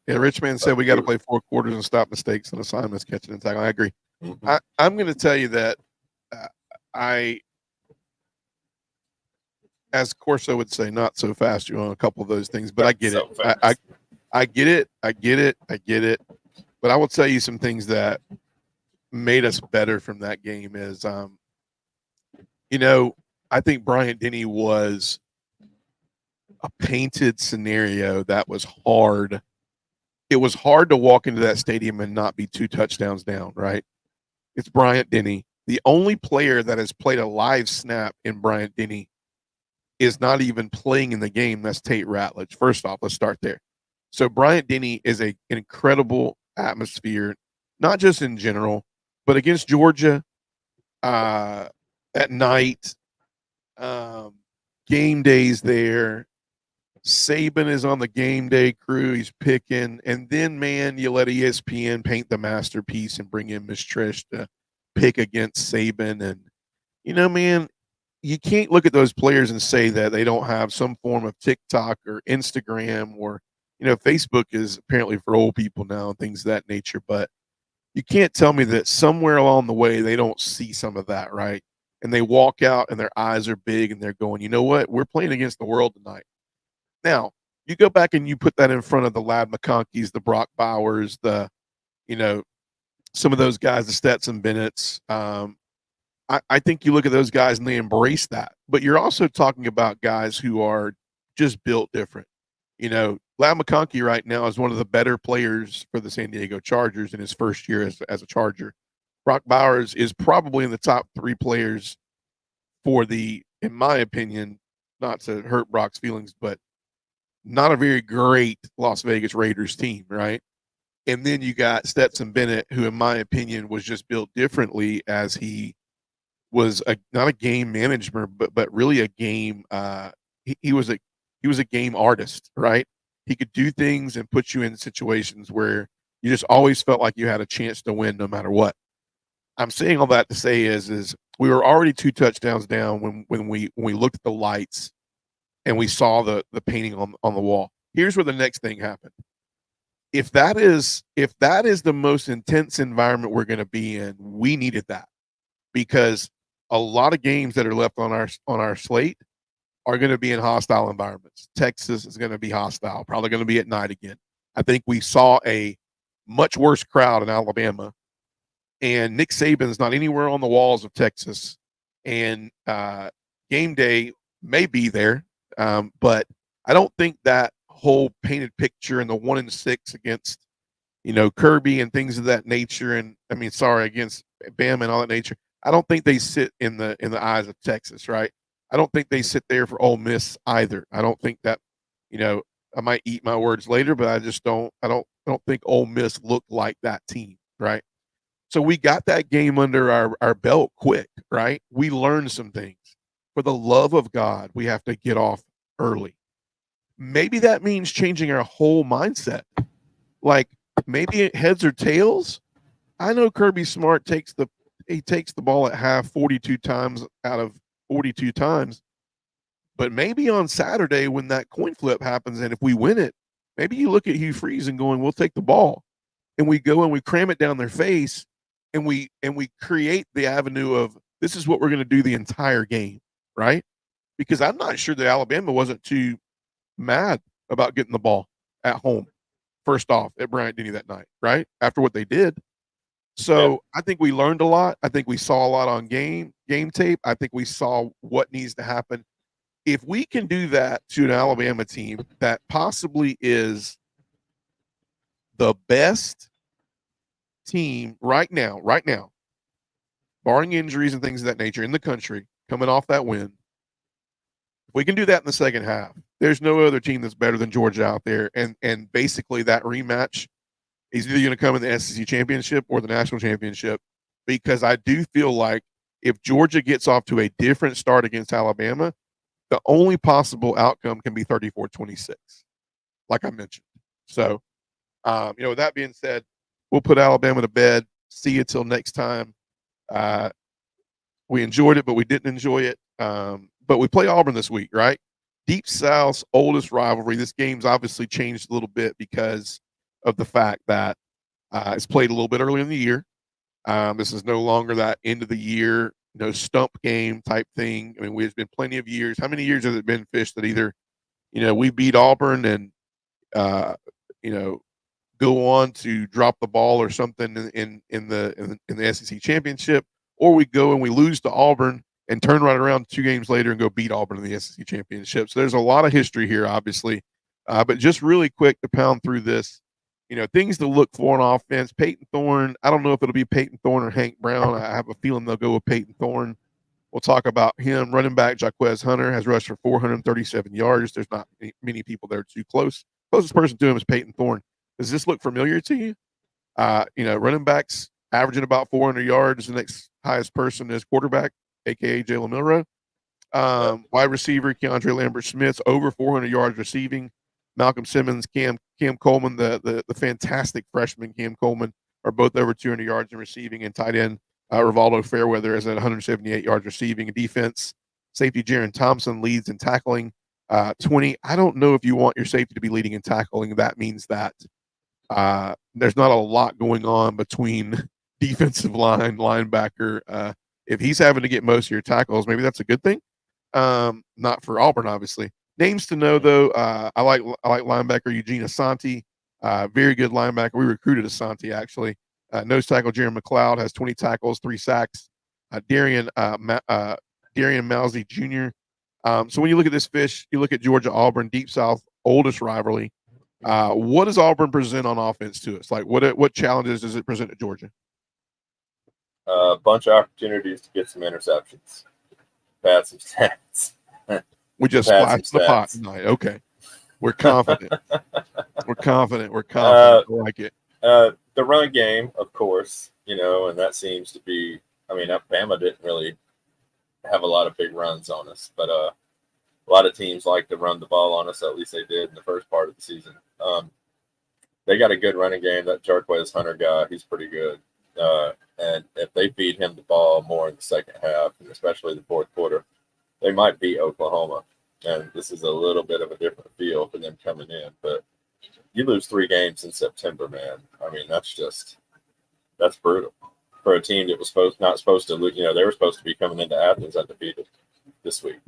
Yeah, Richman said we got to play 4 quarters and stop mistakes and assignments, catching and tackling. I agree. Mm-hmm. I'm going to tell you that. As Corso would say, not so fast on a couple of those things, but I get it. I get it. I get it. But I will tell you some things that made us better from that game is, I think Bryant Denny was a painted scenario that was hard. It was hard to walk into that stadium and not be 2 touchdowns down, right? It's Bryant Denny. The only player that has played a live snap in Bryant Denny is not even playing in the game. That's Tate Ratledge. First off, let's start there. So Bryant Denny is an incredible atmosphere, not just in general, but against Georgia at night. Game day's there. Saban is on the game day crew. He's picking. And then, man, you let ESPN paint the masterpiece and bring in Miss Trish to pick against Saban. And, man, you can't look at those players and say that they don't have some form of TikTok or Instagram or, Facebook is apparently for old people now and things of that nature. But you can't tell me that somewhere along the way they don't see some of that, right? And they walk out and their eyes are big and they're going, you know what? We're playing against the world tonight. Now, you go back and you put that in front of the Lad McConkeys, the Brock Bowers, the, some of those guys, the Stetson Bennett's. I think you look at those guys and they embrace that. But you're also talking about guys who are just built different. Lad McConkey right now is one of the better players for the San Diego Chargers in his first year as a Charger. Brock Bowers is probably in the top 3 players for in my opinion, not to hurt Brock's feelings, but not a very great Las Vegas Raiders team, right? And then you got Stetson Bennett, who in my opinion was just built differently as he was not a game manager, but really a game. He was a game artist, right? He could do things and put you in situations where you just always felt like you had a chance to win no matter what. I'm saying all that to say is we were already 2 touchdowns down when we looked at the lights and we saw the painting on the wall. Here's where the next thing happened. If that is the most intense environment we're going to be in, we needed that, because a lot of games that are left on our slate are going to be in hostile environments. Texas is going to be hostile, probably going to be at night again. I think we saw a much worse crowd in Alabama, and Nick Saban's not anywhere on the walls of Texas, and game day may be there, but I don't think that whole painted picture and the 1-6 against, Kirby and things of that nature, and against Bama and all that nature, I don't think they sit in the eyes of Texas, right? I don't think they sit there for Ole Miss either. I don't think that, I might eat my words later, but I just don't. I don't think Ole Miss looked like that team, right? So we got that game under our belt quick, right? We learned some things. For the love of God, we have to get off early. Maybe that means changing our whole mindset. Like maybe heads or tails. I know Kirby Smart takes the ball at half 42 times out of 42 times. But maybe on Saturday when that coin flip happens and if we win it, maybe you look at Hugh Freeze and going, we'll take the ball. And we go and we cram it down their face and we create the avenue of this is what we're going to do the entire game, right? Because I'm not sure that Alabama wasn't too mad about getting the ball at home, first off, at Bryant-Denny that night, right? After what they did. So I think we learned a lot. I think we saw a lot on game tape. I think we saw what needs to happen. If we can do that to an Alabama team that possibly is the best team right now, barring injuries and things of that nature in the country, coming off that win, if we can do that in the second half, there's no other team that's better than Georgia out there. And basically that rematch is either going to come in the SEC championship or the national championship, because I do feel like if Georgia gets off to a different start against Alabama, the only possible outcome can be 34-26, like I mentioned. So, with that being said, we'll put Alabama to bed. See you till next time. We enjoyed it, but we didn't enjoy it. But we play Auburn this week, right? Deep South's oldest rivalry. This game's obviously changed a little bit because of the fact that it's played a little bit earlier in the year. This is no longer that end of the year, stump game type thing. I mean, there's been plenty of years. How many years has it been, Fish, that either, we beat Auburn and, go on to drop the ball or something in the SEC championship, or we go and we lose to Auburn and turn right around 2 games later and go beat Auburn in the SEC championship. So there's a lot of history here, obviously. But just really quick to pound through this, things to look for on offense. Peyton Thorne, I don't know if it'll be Peyton Thorne or Hank Brown. I have a feeling they'll go with Peyton Thorne. We'll talk about him. Running back Jaquez Hunter has rushed for 437 yards. There's not many people there too close. Closest person to him is Peyton Thorne. Does this look familiar to you? Running backs averaging about 400 yards. The next highest person is quarterback, a.k.a. Jalen Milroe. Wide receiver Keandre Lambert-Smith's over 400 yards receiving. Malcolm Simmons, Cam Coleman, the fantastic freshman Cam Coleman are both over 200 yards in receiving, and tight end Rivaldo Fairweather is at 178 yards receiving. Defense, safety Jaron Thompson leads in tackling 20. I don't know if you want your safety to be leading in tackling. That means that there's not a lot going on between defensive line, linebacker. If he's having to get most of your tackles, maybe that's a good thing. Not for Auburn, obviously. Names to know though. I like linebacker Eugene Asante. Very good linebacker. We recruited Asante actually. Nose tackle Jaron McLeod has 20 tackles, 3 sacks. Darian Mousey Jr. So when you look at this fish, you look at Georgia Auburn, Deep South, oldest rivalry. What does Auburn present on offense to us? Like what challenges does it present to Georgia? A bunch of opportunities to get some interceptions. Pad some stats. We just splashed the pot tonight. Okay. We're confident. We're confident. I like it. The run game, of course, and that seems to be, Bama didn't really have a lot of big runs on us, but a lot of teams like to run the ball on us. At least they did in the first part of the season. They got a good running game. That Jarquez Hunter guy, he's pretty good. And if they feed him the ball more in the second half, and especially the fourth quarter, they might beat Oklahoma. And this is a little bit of a different feel for them coming in. But you lose 3 games in September, man. That's brutal for a team that was not supposed to lose. They were supposed to be coming into Athens undefeated this week.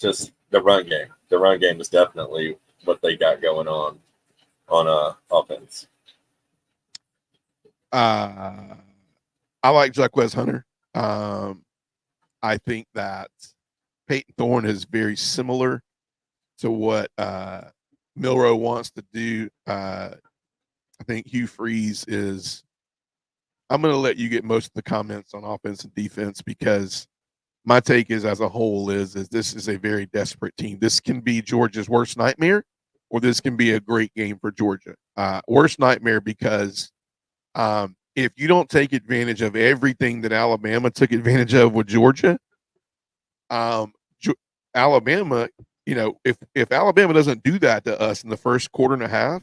Just the run game. The run game is definitely what they got going on offense. I like Jarquez Hunter. I think that Peyton Thorne is very similar to what Milroe wants to do. I think Hugh Freeze is – I'm going to let you get most of the comments on offense and defense because my take is as a whole is this is a very desperate team. This can be Georgia's worst nightmare or this can be a great game for Georgia. Worst nightmare because if you don't take advantage of everything that Alabama took advantage of with Georgia, Alabama, if Alabama doesn't do that to us in the first quarter and a half,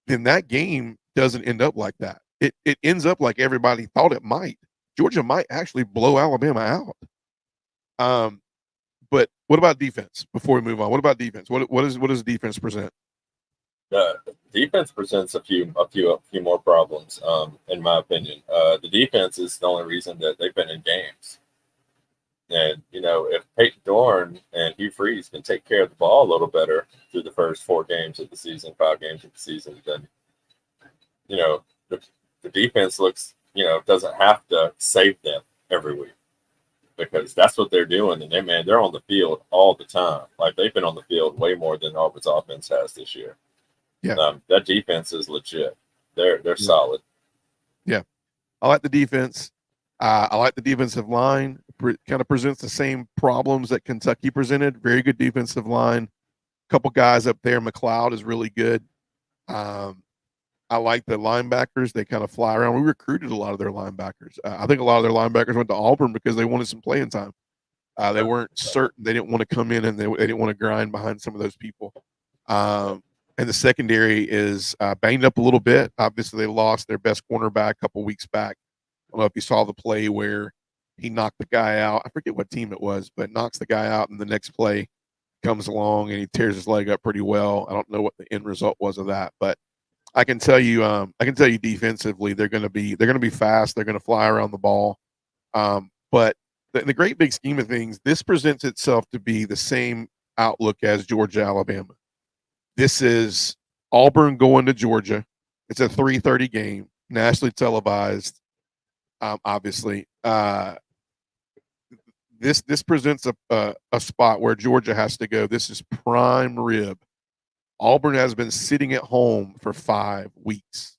then that game doesn't end up like that. It ends up like everybody thought it might. Georgia might actually blow Alabama out. But what about defense? Before we move on, what about defense? What does defense present? Defense presents a few more problems, in my opinion. The defense is the only reason that they've been in games. And, if Peyton Thorne and Hugh Freeze can take care of the ball a little better through the first 4 games of the season, 5 games of the season, then, the defense looks, doesn't have to save them every week because that's what they're doing. And they're on the field all the time. Like they've been on the field way more than Auburn's offense has this year. Yeah. That defense is legit. They're solid. Yeah. I like the defense. I like the defensive line. Kind of presents the same problems that Kentucky presented. Very good defensive line. A couple guys up there. McLeod is really good. I like the linebackers. They kind of fly around. We recruited a lot of their linebackers. I think a lot of their linebackers went to Auburn because they wanted some playing time. They weren't certain. They didn't want to come in and they didn't want to grind behind some of those people. And the secondary is banged up a little bit. Obviously, they lost their best cornerback a couple weeks back. I don't know if you saw the play where he knocked the guy out. I forget what team it was, but knocks the guy out, and the next play comes along and he tears his leg up pretty well. I don't know what the end result was of that, but I can tell you defensively they're going to be fast. They're going to fly around the ball. But in the great big scheme of things, this presents itself to be the same outlook as Georgia, Alabama. This is Auburn going to Georgia. It's a 3:30 game, nationally televised. Obviously, this presents a spot where Georgia has to go. This is prime rib. Auburn has been sitting at home for 5 weeks.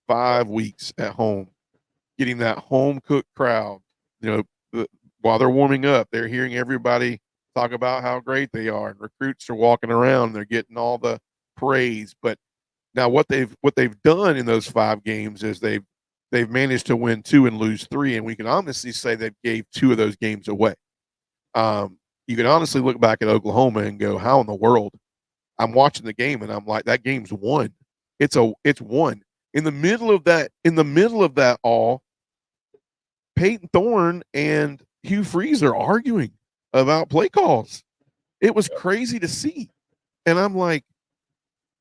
5 weeks at home, getting that home cooked crowd. While they're warming up, they're hearing everybody talk about how great they are, and recruits are walking around. They're getting all the praise. But now what they've done in those 5 games is they've they've managed to win 2 and lose 3, and we can honestly say they gave 2 of those games away. You can honestly look back at Oklahoma and go, how in the world? I'm watching the game and I'm like, that game's won. It's won. In the middle of that all, Peyton Thorne and Hugh Freeze are arguing about play calls. It was crazy to see. And I'm like,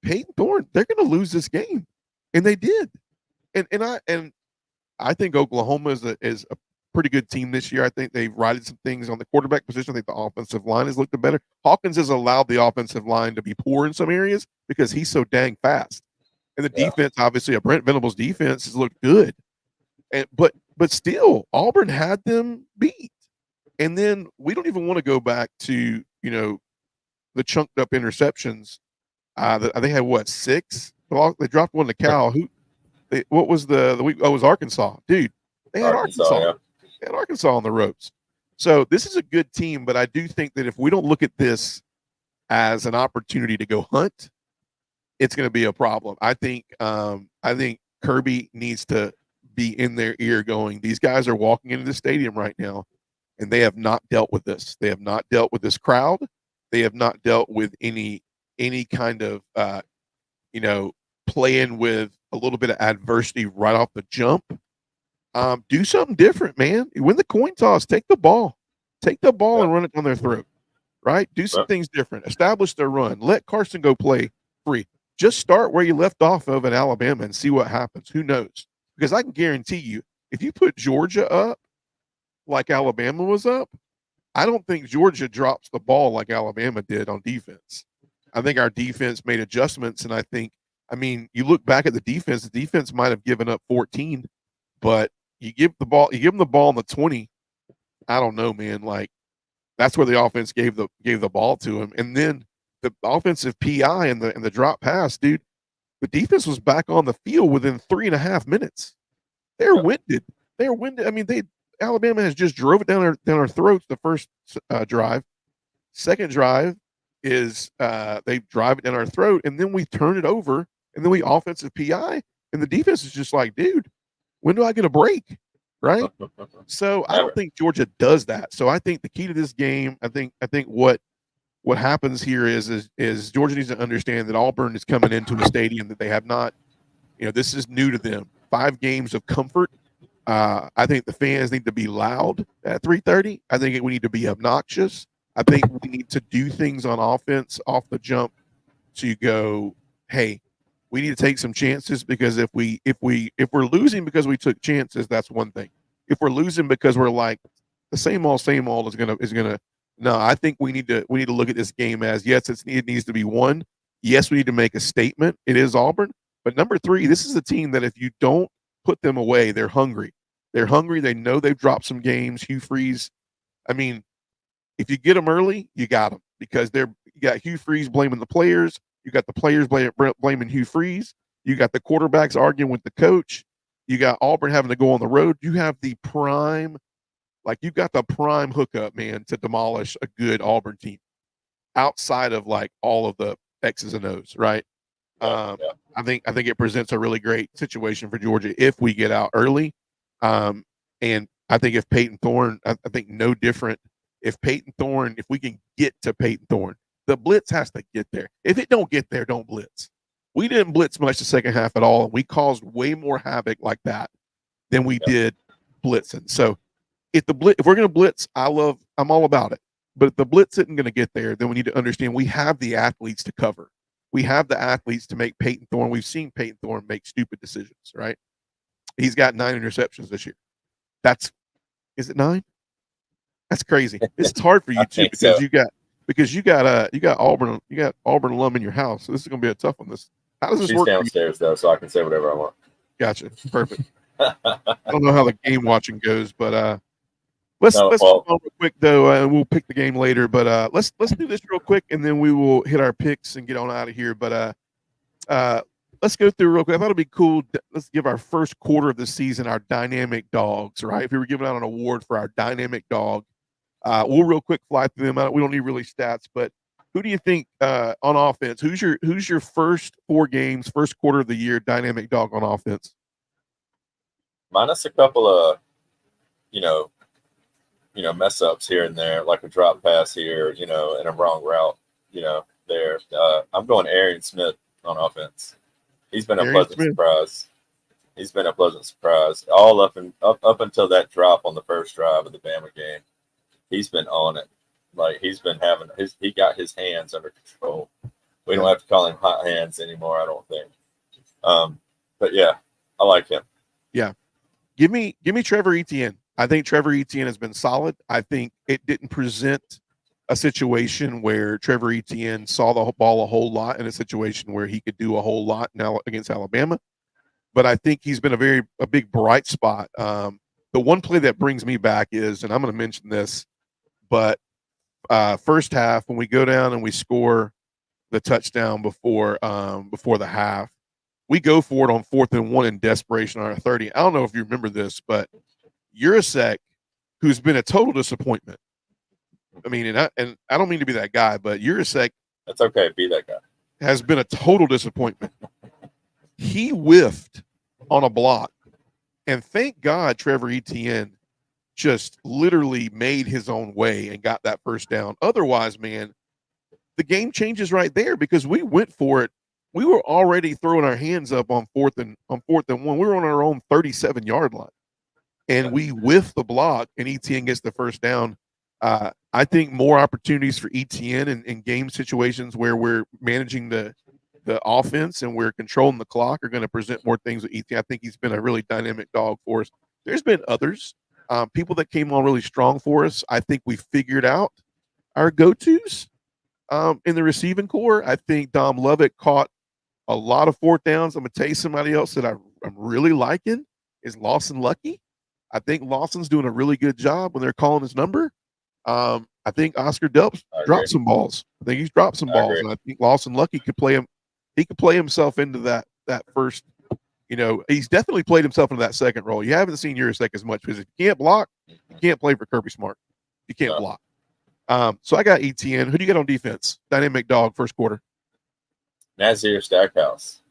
Peyton Thorne, they're going to lose this game. And they did. And I think Oklahoma is a pretty good team this year. I think they've righted some things on the quarterback position. I think the offensive line has looked better. Hawkins has allowed the offensive line to be poor in some areas because he's so dang fast. And the defense, obviously, Brent Venables' defense has looked good. But still, Auburn had them beat. And then we don't even want to go back to, the chunked up interceptions. I think they had 6? They dropped one to Cal. What was the week? Oh, it was Arkansas. Dude, they had Arkansas. Yeah. They had Arkansas on the ropes. So this is a good team, but I do think that if we don't look at this as an opportunity to go hunt, it's going to be a problem. I think Kirby needs to be in their ear going, these guys are walking into the stadium right now, and they have not dealt with this. They have not dealt with this crowd. They have not dealt with any kind of playing with a little bit of adversity right off the jump. Do something different, man. Win the coin toss. Take the ball and run it down their throat. Right? Do some things different. Establish their run. Let Carson go play free. Just start where you left off of in Alabama and see what happens. Who knows? Because I can guarantee you, if you put Georgia up like Alabama was up, I don't think Georgia drops the ball like Alabama did on defense. I think our defense made adjustments, and you look back at the defense might have given up 14, but you give them the ball on the 20. I don't know, man. Like, that's where the offense gave the ball to him. And then the offensive PI and the drop pass, dude, the defense was back on the field within 3.5 minutes. They're winded. Alabama has just drove it down our throats the first drive. Second drive is they drive it down our throat, and then we turn it over, and then we offensive PI, and the defense is just like, dude, when do I get a break? Right? So I don't think Georgia does that. So I think the key to this game, I think what happens here is Georgia needs to understand that Auburn is coming into a stadium that they have not, this is new to them. 5 games of comfort. I think the fans need to be loud at 3:30. I think we need to be obnoxious. I think we need to do things on offense off the jump to go, hey, we need to take some chances, because if we're losing because we took chances, that's one thing. If we're losing because we're like the same old is gonna. No, I think we need to look at this game as, yes, it needs to be won. Yes, we need to make a statement. It is Auburn, but number 3, this is a team that if you don't put them away, they're hungry. They're hungry. They know they've dropped some games. Hugh Freeze, if you get them early, you got them, because you got Hugh Freeze blaming the players. You got the players blaming Hugh Freeze. You got the quarterbacks arguing with the coach. You got Auburn having to go on the road. You have the prime, you've got the prime hookup, man, to demolish a good Auburn team outside of all of the X's and O's, right? I think it presents a really great situation for Georgia if we get out early. And I think if Peyton Thorne, I think no different. If we can get to Peyton Thorne, the blitz has to get there. If it don't get there, don't blitz. We didn't blitz much the second half at all, and we caused way more havoc like that than we did blitzing. So if we're going to blitz, I'm all about it. But if the blitz isn't going to get there, then we need to understand we have the athletes to cover. We have the athletes to make Peyton Thorne. We've seen Peyton Thorne make stupid decisions, right? He's got 9 interceptions this year. Is it 9? That's crazy. It's hard for you too, because you got Auburn alum in your house. So this is going to be a tough one. How does this work? She's downstairs though, so I can say whatever I want. Gotcha. Perfect. I don't know how the game watching goes, but let's move on real quick though, and we'll pick the game later. But let's do this real quick, and then we will hit our picks and get on out of here. But let's go through real quick. I thought it'd be cool. Let's give our first quarter of the season our dynamic dogs, right? If we were giving out an award for our dynamic dog, we'll real quick fly through them. We don't need really stats, but who do you think on offense? Who's your first 4 games, first quarter of the year dynamic dog on offense? minus a couple of, mess ups here and there, like a drop pass here, and a wrong route, there. I'm going Arian Smith on offense. He's been a Arian pleasant Smith. surprise. He's been a pleasant surprise. All up until that drop on the first drive of the Bama game. He's been on it. Like he's been having he got his hands under control. We don't have to call him hot hands anymore, I don't think. But yeah, I like him. Yeah. Give me Trevor Etienne. I think Trevor Etienne has been solid. I think it didn't present a situation where Trevor Etienne saw the ball a whole lot in a situation where he could do a whole lot now against Alabama. But I think he's been a big bright spot. The one play that brings me back is, and I'm going to mention this, but first half when we go down and we score the touchdown before the half, we go for it on 4th and 1 in desperation on our 30. I don't know if you remember this, but Urasek, who's been a total disappointment. I mean, and I don't mean to be that guy, but Urasek, that's okay, be that guy, has been a total disappointment. He whiffed on a block, and thank God Trevor Etienne just literally made his own way and got that first down. Otherwise, man, the game changes right there because we went for it. We were already throwing our hands up on 4th and 1. We were on our own 37-yard line, and we whiffed the block, and Etienne gets the first down. I think more opportunities for Etienne in game situations where we're managing the offense and we're controlling the clock are going to present more things with Etienne. I think he's been a really dynamic dog for us. There's been others, people that came on really strong for us. I think we figured out our go-tos in the receiving core. I think Dom Lovett caught a lot of 4th downs. I'm going to tell you somebody else that I'm really liking is Lawson Lucky. I think Lawson's doing a really good job when they're calling his number. I think Oscar Delps dropped some balls. I think he's dropped some balls, and I think Lawson Lucky could play him. He could play himself into that first. He's definitely played himself into that second role. You haven't seen Urasek as much because if you can't block, you can't play for Kirby Smart. You can't block. So I got Etienne. Who do you get on defense? Dynamic dog, first quarter. Nazir Stackhouse.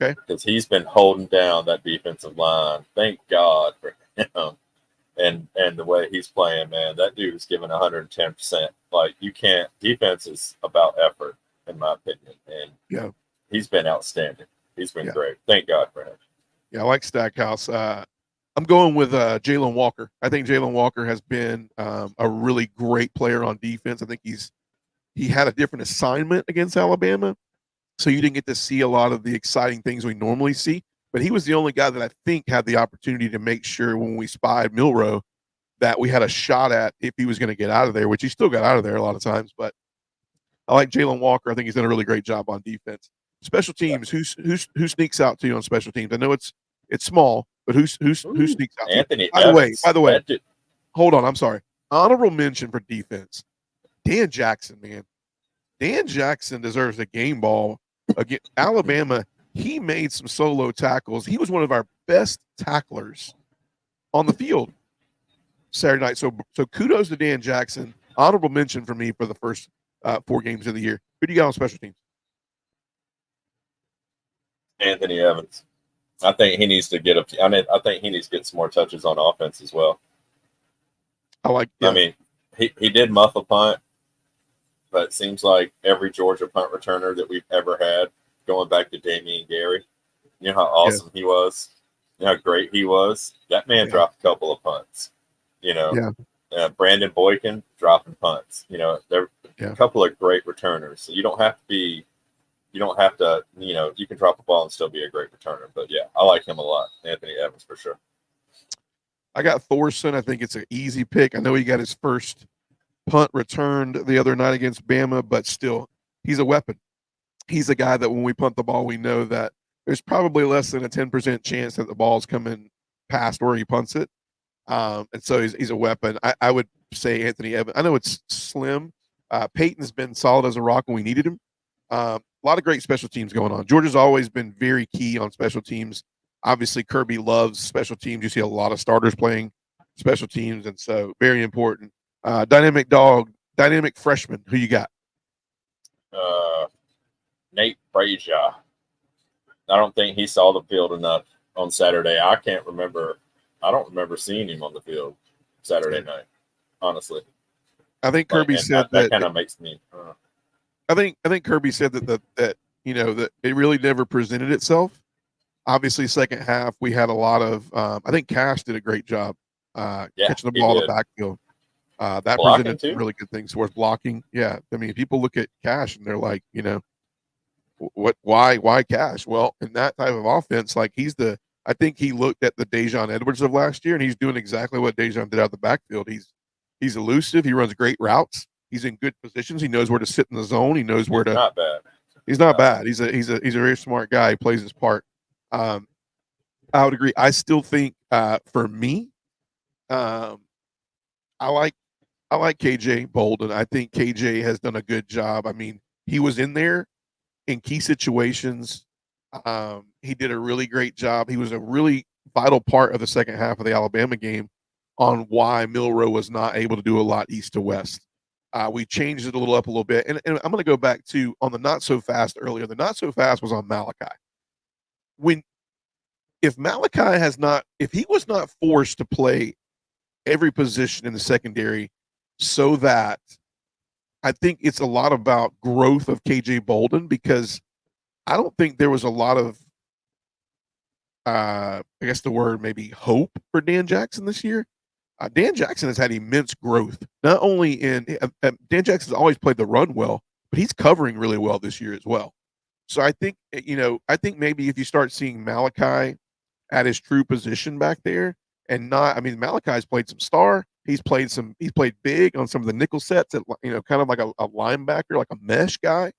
Okay. Because he's been holding down that defensive line. Thank God for him. And the way he's playing, man, that dude is giving 110%. Like, you can't – defense is about effort, in my opinion. And he's been outstanding. He's been great. Thank God for him. Yeah, I like Stackhouse. I'm going with Jalen Walker. I think Jalen Walker has been a really great player on defense. I think he had a different assignment against Alabama, so you didn't get to see a lot of the exciting things we normally see. But he was the only guy that I think had the opportunity to make sure when we spied Milroe that we had a shot at if he was going to get out of there, which he still got out of there a lot of times. But I like Jalen Walker. I think he's done a really great job on defense. Special teams, who sneaks out to you on special teams? I know it's small, but who sneaks out? Anthony. By the way, hold on. I'm sorry. Honorable mention for defense. Dan Jackson, man. Dan Jackson deserves a game ball against Alabama. He made some solo tackles. He was one of our best tacklers on the field Saturday night. So kudos to Dan Jackson. Honorable mention for me for the first 4 games of the year. Who do you got on special teams? Anthony Evans. I think he needs to get I think he needs to get some more touches on offense as well. I mean, he did muff a punt, but it seems like every Georgia punt returner that we've ever had, going back to Damian Gary, you know how awesome he was, you know how great he was. That man dropped a couple of punts. Brandon Boykin dropping punts. There a couple of great returners. So you don't have to, you can drop a ball and still be a great returner. But yeah, I like him a lot. Anthony Evans for sure. I got Thorson. I think it's an easy pick. I know he got his first punt returned the other night against Bama, but still, he's a weapon. He's a guy that when we punt the ball, we know that there's probably less than a 10% chance that the ball's coming past where he punts it. And so he's a weapon. I would say Anthony Evans. I know it's slim. Peyton's been solid as a rock when we needed him. A lot of great special teams going on. Georgia's always been very key on special teams. Obviously, Kirby loves special teams. You see a lot of starters playing special teams, and so very important. Dynamic dog, dynamic freshman. Who you got? Nate Frazier. I don't think he saw the field enough on Saturday. I can't remember I don't remember seeing him on the field Saturday night, honestly. I think Kirby said that kind of makes me. I think Kirby said that you know that it really never presented itself. Obviously, second half we had a lot of. I think Cash did a great job catching the ball in the backfield. That Blocking presented too? some really good things towards blocking. Yeah, I mean, people look at Cash and they're like, you know, why Cash? Well, in that type of offense, like I think he looked at the Dejon Edwards of last year, and he's doing exactly what Dejon did out of the backfield. He's elusive. He runs great routes. He's in good positions. He knows where to sit in the zone. He knows where to. Not bad. He's not bad. He's a very smart guy. He plays his part. I would agree. I still think for me, I like KJ Bolden. I think KJ has done a good job. I mean, he was in there in key situations. He did a really great job. He was a really vital part of the second half of the Alabama game on why Milroe was not able to do a lot east to west. We changed it a little bit. And I'm going to go back to on the not so fast earlier. The not so fast was on Malachi. If he was not forced to play every position in the secondary, so that I think it's a lot about growth of KJ Bolden, because I don't think there was a lot of, I guess the word maybe hope for Dan Jackson this year. Dan Jackson has had immense growth, not only in Dan Jackson's always played the run well, but he's covering really well this year as well. So I think, maybe if you start seeing Malachi at his true position back there, and not, I mean, Malachi's played some star. He's played big on some of the nickel sets at, kind of like a linebacker, like a mesh guy.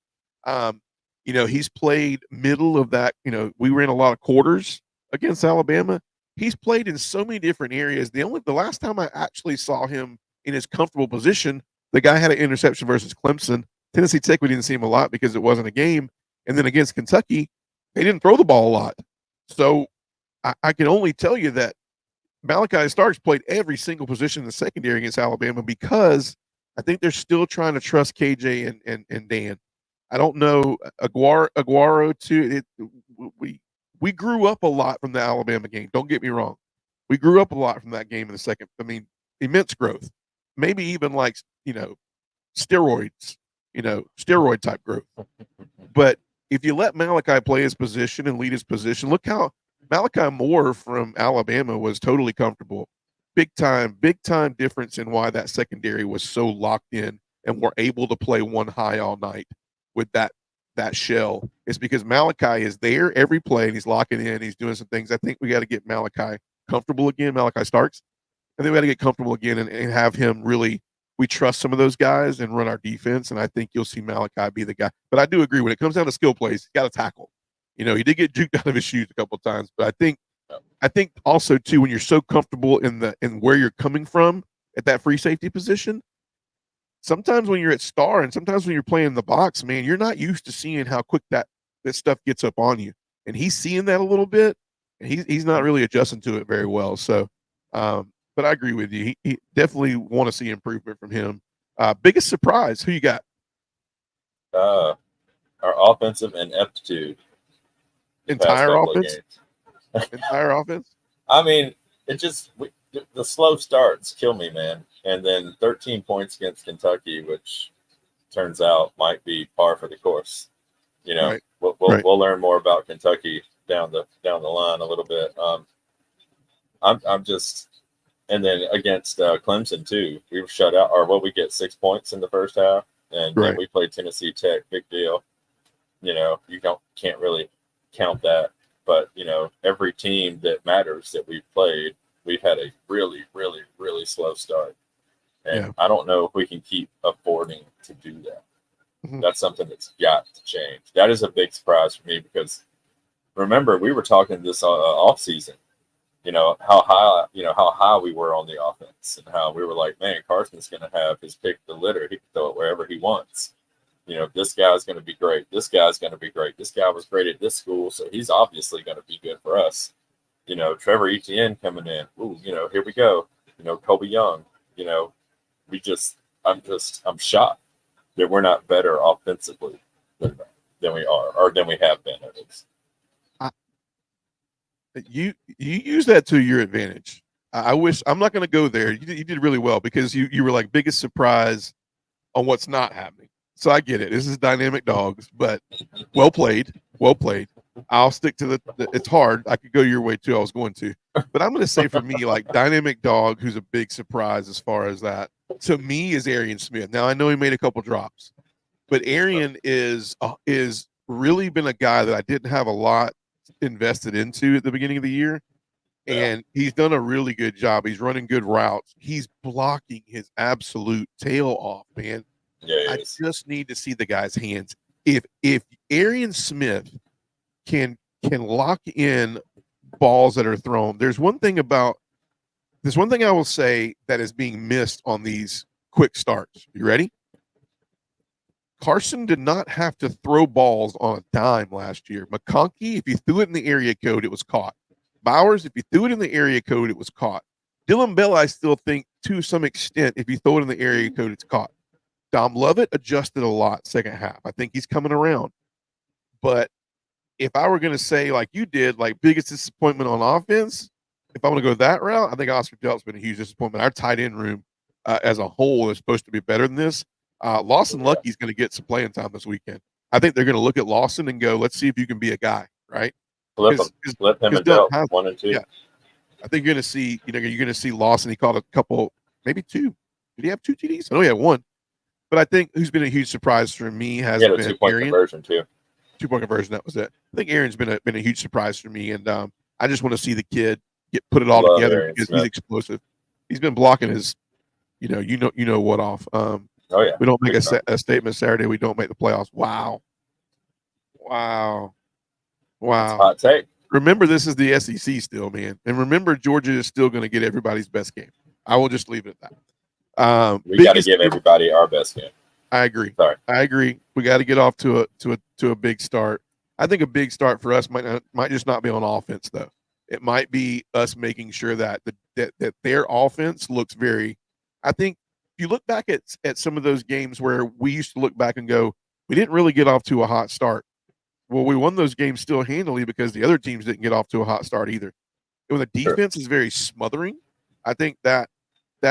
He's played middle of that. We were in a lot of quarters against Alabama. He's played in so many different areas. The last time I actually saw him in his comfortable position, the guy had an interception versus Clemson. Tennessee Tech, we didn't see him a lot because it wasn't a game. And then against Kentucky, they didn't throw the ball a lot. So I can only tell you that Malachi Starks played every single position in the secondary against Alabama, because I think they're still trying to trust KJ and Dan. I don't know Aguaro too. We grew up a lot from the Alabama game. Don't get me wrong. We grew up a lot from that game in the second. I mean, immense growth. Maybe even like, steroids, steroid type growth. But if you let Malachi play his position and lead his position, look how Malachi Moore from Alabama was totally comfortable. Big time difference in why that secondary was so locked in and were able to play one high all night with that shell. It's because Malachi is there every play and he's locking in. He's doing some things. I think we got to get Malachi comfortable again, Malachi Starks. And then we got to get comfortable again and have him really, we trust some of those guys and run our defense. And I think you'll see Malachi be the guy. But I do agree, when it comes down to skill plays, he's got to tackle. He did get juked out of his shoes a couple of times, but I think also too, when you're so comfortable in where you're coming from at that free safety position, sometimes when you're at star and sometimes when you're playing the box, man, you're not used to seeing how quick that stuff gets up on you. And he's seeing that a little bit, and he's not really adjusting to it very well. So, but I agree with you. He definitely want to see improvement from him. Biggest surprise, who you got? Our offensive ineptitude. Entire offense? Entire offense? I mean, the slow starts kill me, man. And then 13 points against Kentucky, which turns out might be par for the course. Right. We'll learn more about Kentucky down the line a little bit. I'm just, and then against Clemson too, we were shut out. Or we get 6 points in the first half, and then we played Tennessee Tech. Big deal. You can't really count that, but every team that matters that we've played, we've had a really, really, really slow start. And I don't know if we can keep affording to do that. Mm-hmm. That's something that's got to change. That is a big surprise for me, because remember, we were talking this off season, how high we were on the offense, and how we were like, man, Carson's going to have his pick of the litter. He can throw it wherever he wants. This guy's going to be great. This guy's going to be great. This guy was great at this school, so he's obviously going to be good for us. Trevor Etienne coming in. Ooh, here we go. Kobe Young. I'm shocked that we're not better offensively than we are, or than we have been at least. You use that to your advantage. I wish I'm not going to go there. You did really well because you were like biggest surprise on what's not happening. So I get it. This is dynamic dogs, but well played. Well played. I'll stick to the it's hard. I could go your way too. I was going to, but I'm going to say for me, like dynamic dog, who's a big surprise as far as that to me is Arian Smith. Now I know he made a couple drops, but Arian is really been a guy that I didn't have a lot invested into at the beginning of the year. And he's done a really good job. He's running good routes. He's blocking his absolute tail off, man. Yeah, I just need to see the guy's hands. If Arian Smith can lock in balls that are thrown, there's one thing I will say that is being missed on these quick starts. You ready? Carson did not have to throw balls on a dime last year. McConkey, if you threw it in the area code, it was caught. Bowers, if you threw it in the area code, it was caught. Dylan Bell, I still think to some extent, if you throw it in the area code, it's caught. Dom Lovett adjusted a lot second half. I think he's coming around. But if I were going to say, like you did, like biggest disappointment on offense, if I want to go that route, I think Oscar Delp's been a huge disappointment. Our tight end room as a whole is supposed to be better than this. Lawson Lucky's going to get some playing time this weekend. I think they're going to look at Lawson and go, let's see if you can be a guy, right? Flip him and Delp 1 and 2. Yeah. I think you're going to see, you're going to see Lawson. He caught a couple, maybe 2. Did he have 2 TDs? I know he had 1. But I think who's been a huge surprise for me has been 2-point Arian. conversion too. 2-point conversion. That was it. I think Aaron's been a huge surprise for me, and I just want to see the kid put it all together Aaron because Smith. he's explosive. He's been blocking his, you know what off. Oh yeah. We don't make a statement Saturday. We don't make the playoffs. Wow. Hot take. Remember, this is the SEC still, man, and remember, Georgia is still going to get everybody's best game. I will just leave it at that. We got to give everybody our best game. I agree. Sorry. I agree. We got to get off to a big start. I think a big start for us might just not be on offense though. It might be us making sure that that their offense looks very. I think if you look back at some of those games where we used to look back and go, we didn't really get off to a hot start. Well, we won those games still handily because the other teams didn't get off to a hot start either. And when the defense is very smothering, I think that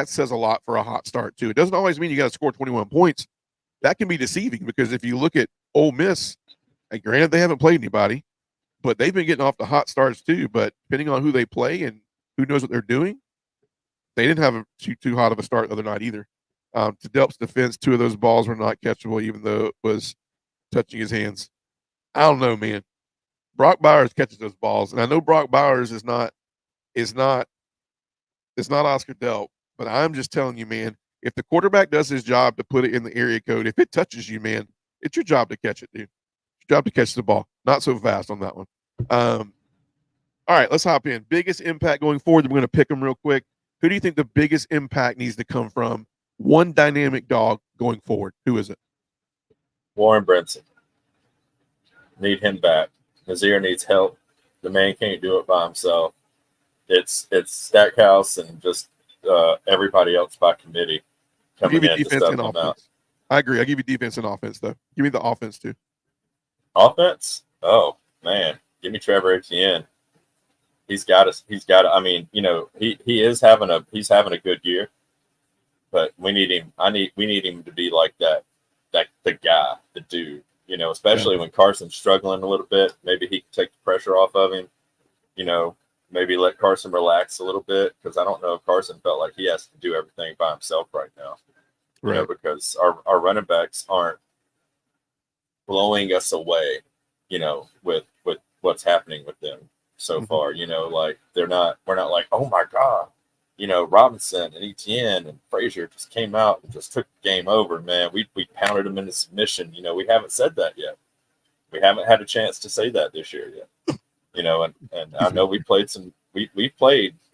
says a lot for a hot start too. It doesn't always mean you got to score 21 points. That can be deceiving because if you look at Ole Miss, and granted they haven't played anybody, but they've been getting off the hot starts too. But depending on who they play and who knows what they're doing, they didn't have too hot of a start the other night either. To Delp's defense, 2 of those balls were not catchable, even though it was touching his hands. I don't know, man. Brock Bowers catches those balls, and I know Brock Bowers is not Oscar Delp, but I'm just telling you, man. If the quarterback does his job to put it in the area code, if it touches you, man, it's your job to catch it, dude. It's your job to catch the ball. Not so fast on that one. All right, let's hop in. Biggest impact going forward. We're going to pick them real quick. Who do you think the biggest impact needs to come from? One dynamic dog going forward. Who is it? Warren Brinson. Need him back. Nazir needs help. The man can't do it by himself. It's Stackhouse and just everybody else by committee coming in to step them out. I agree. I give you defense and offense though. Give me the offense too. Offense? Oh man, give me Trevor Etienne. He's got us. I mean, he's having a good year, but we need him. We need him to be like that the guy, the dude. Especially when Carson's struggling a little bit. Maybe he can take the pressure off of him. Maybe let Carson relax a little bit because I don't know if Carson felt like he has to do everything by himself right now. Right. Because our running backs aren't blowing us away, with what's happening with them so far. Like we're not like, oh my God, Robinson and Etienne and Frazier just came out and just took the game over, man. We pounded them into submission. We haven't said that yet. We haven't had a chance to say that this year yet. And I know we played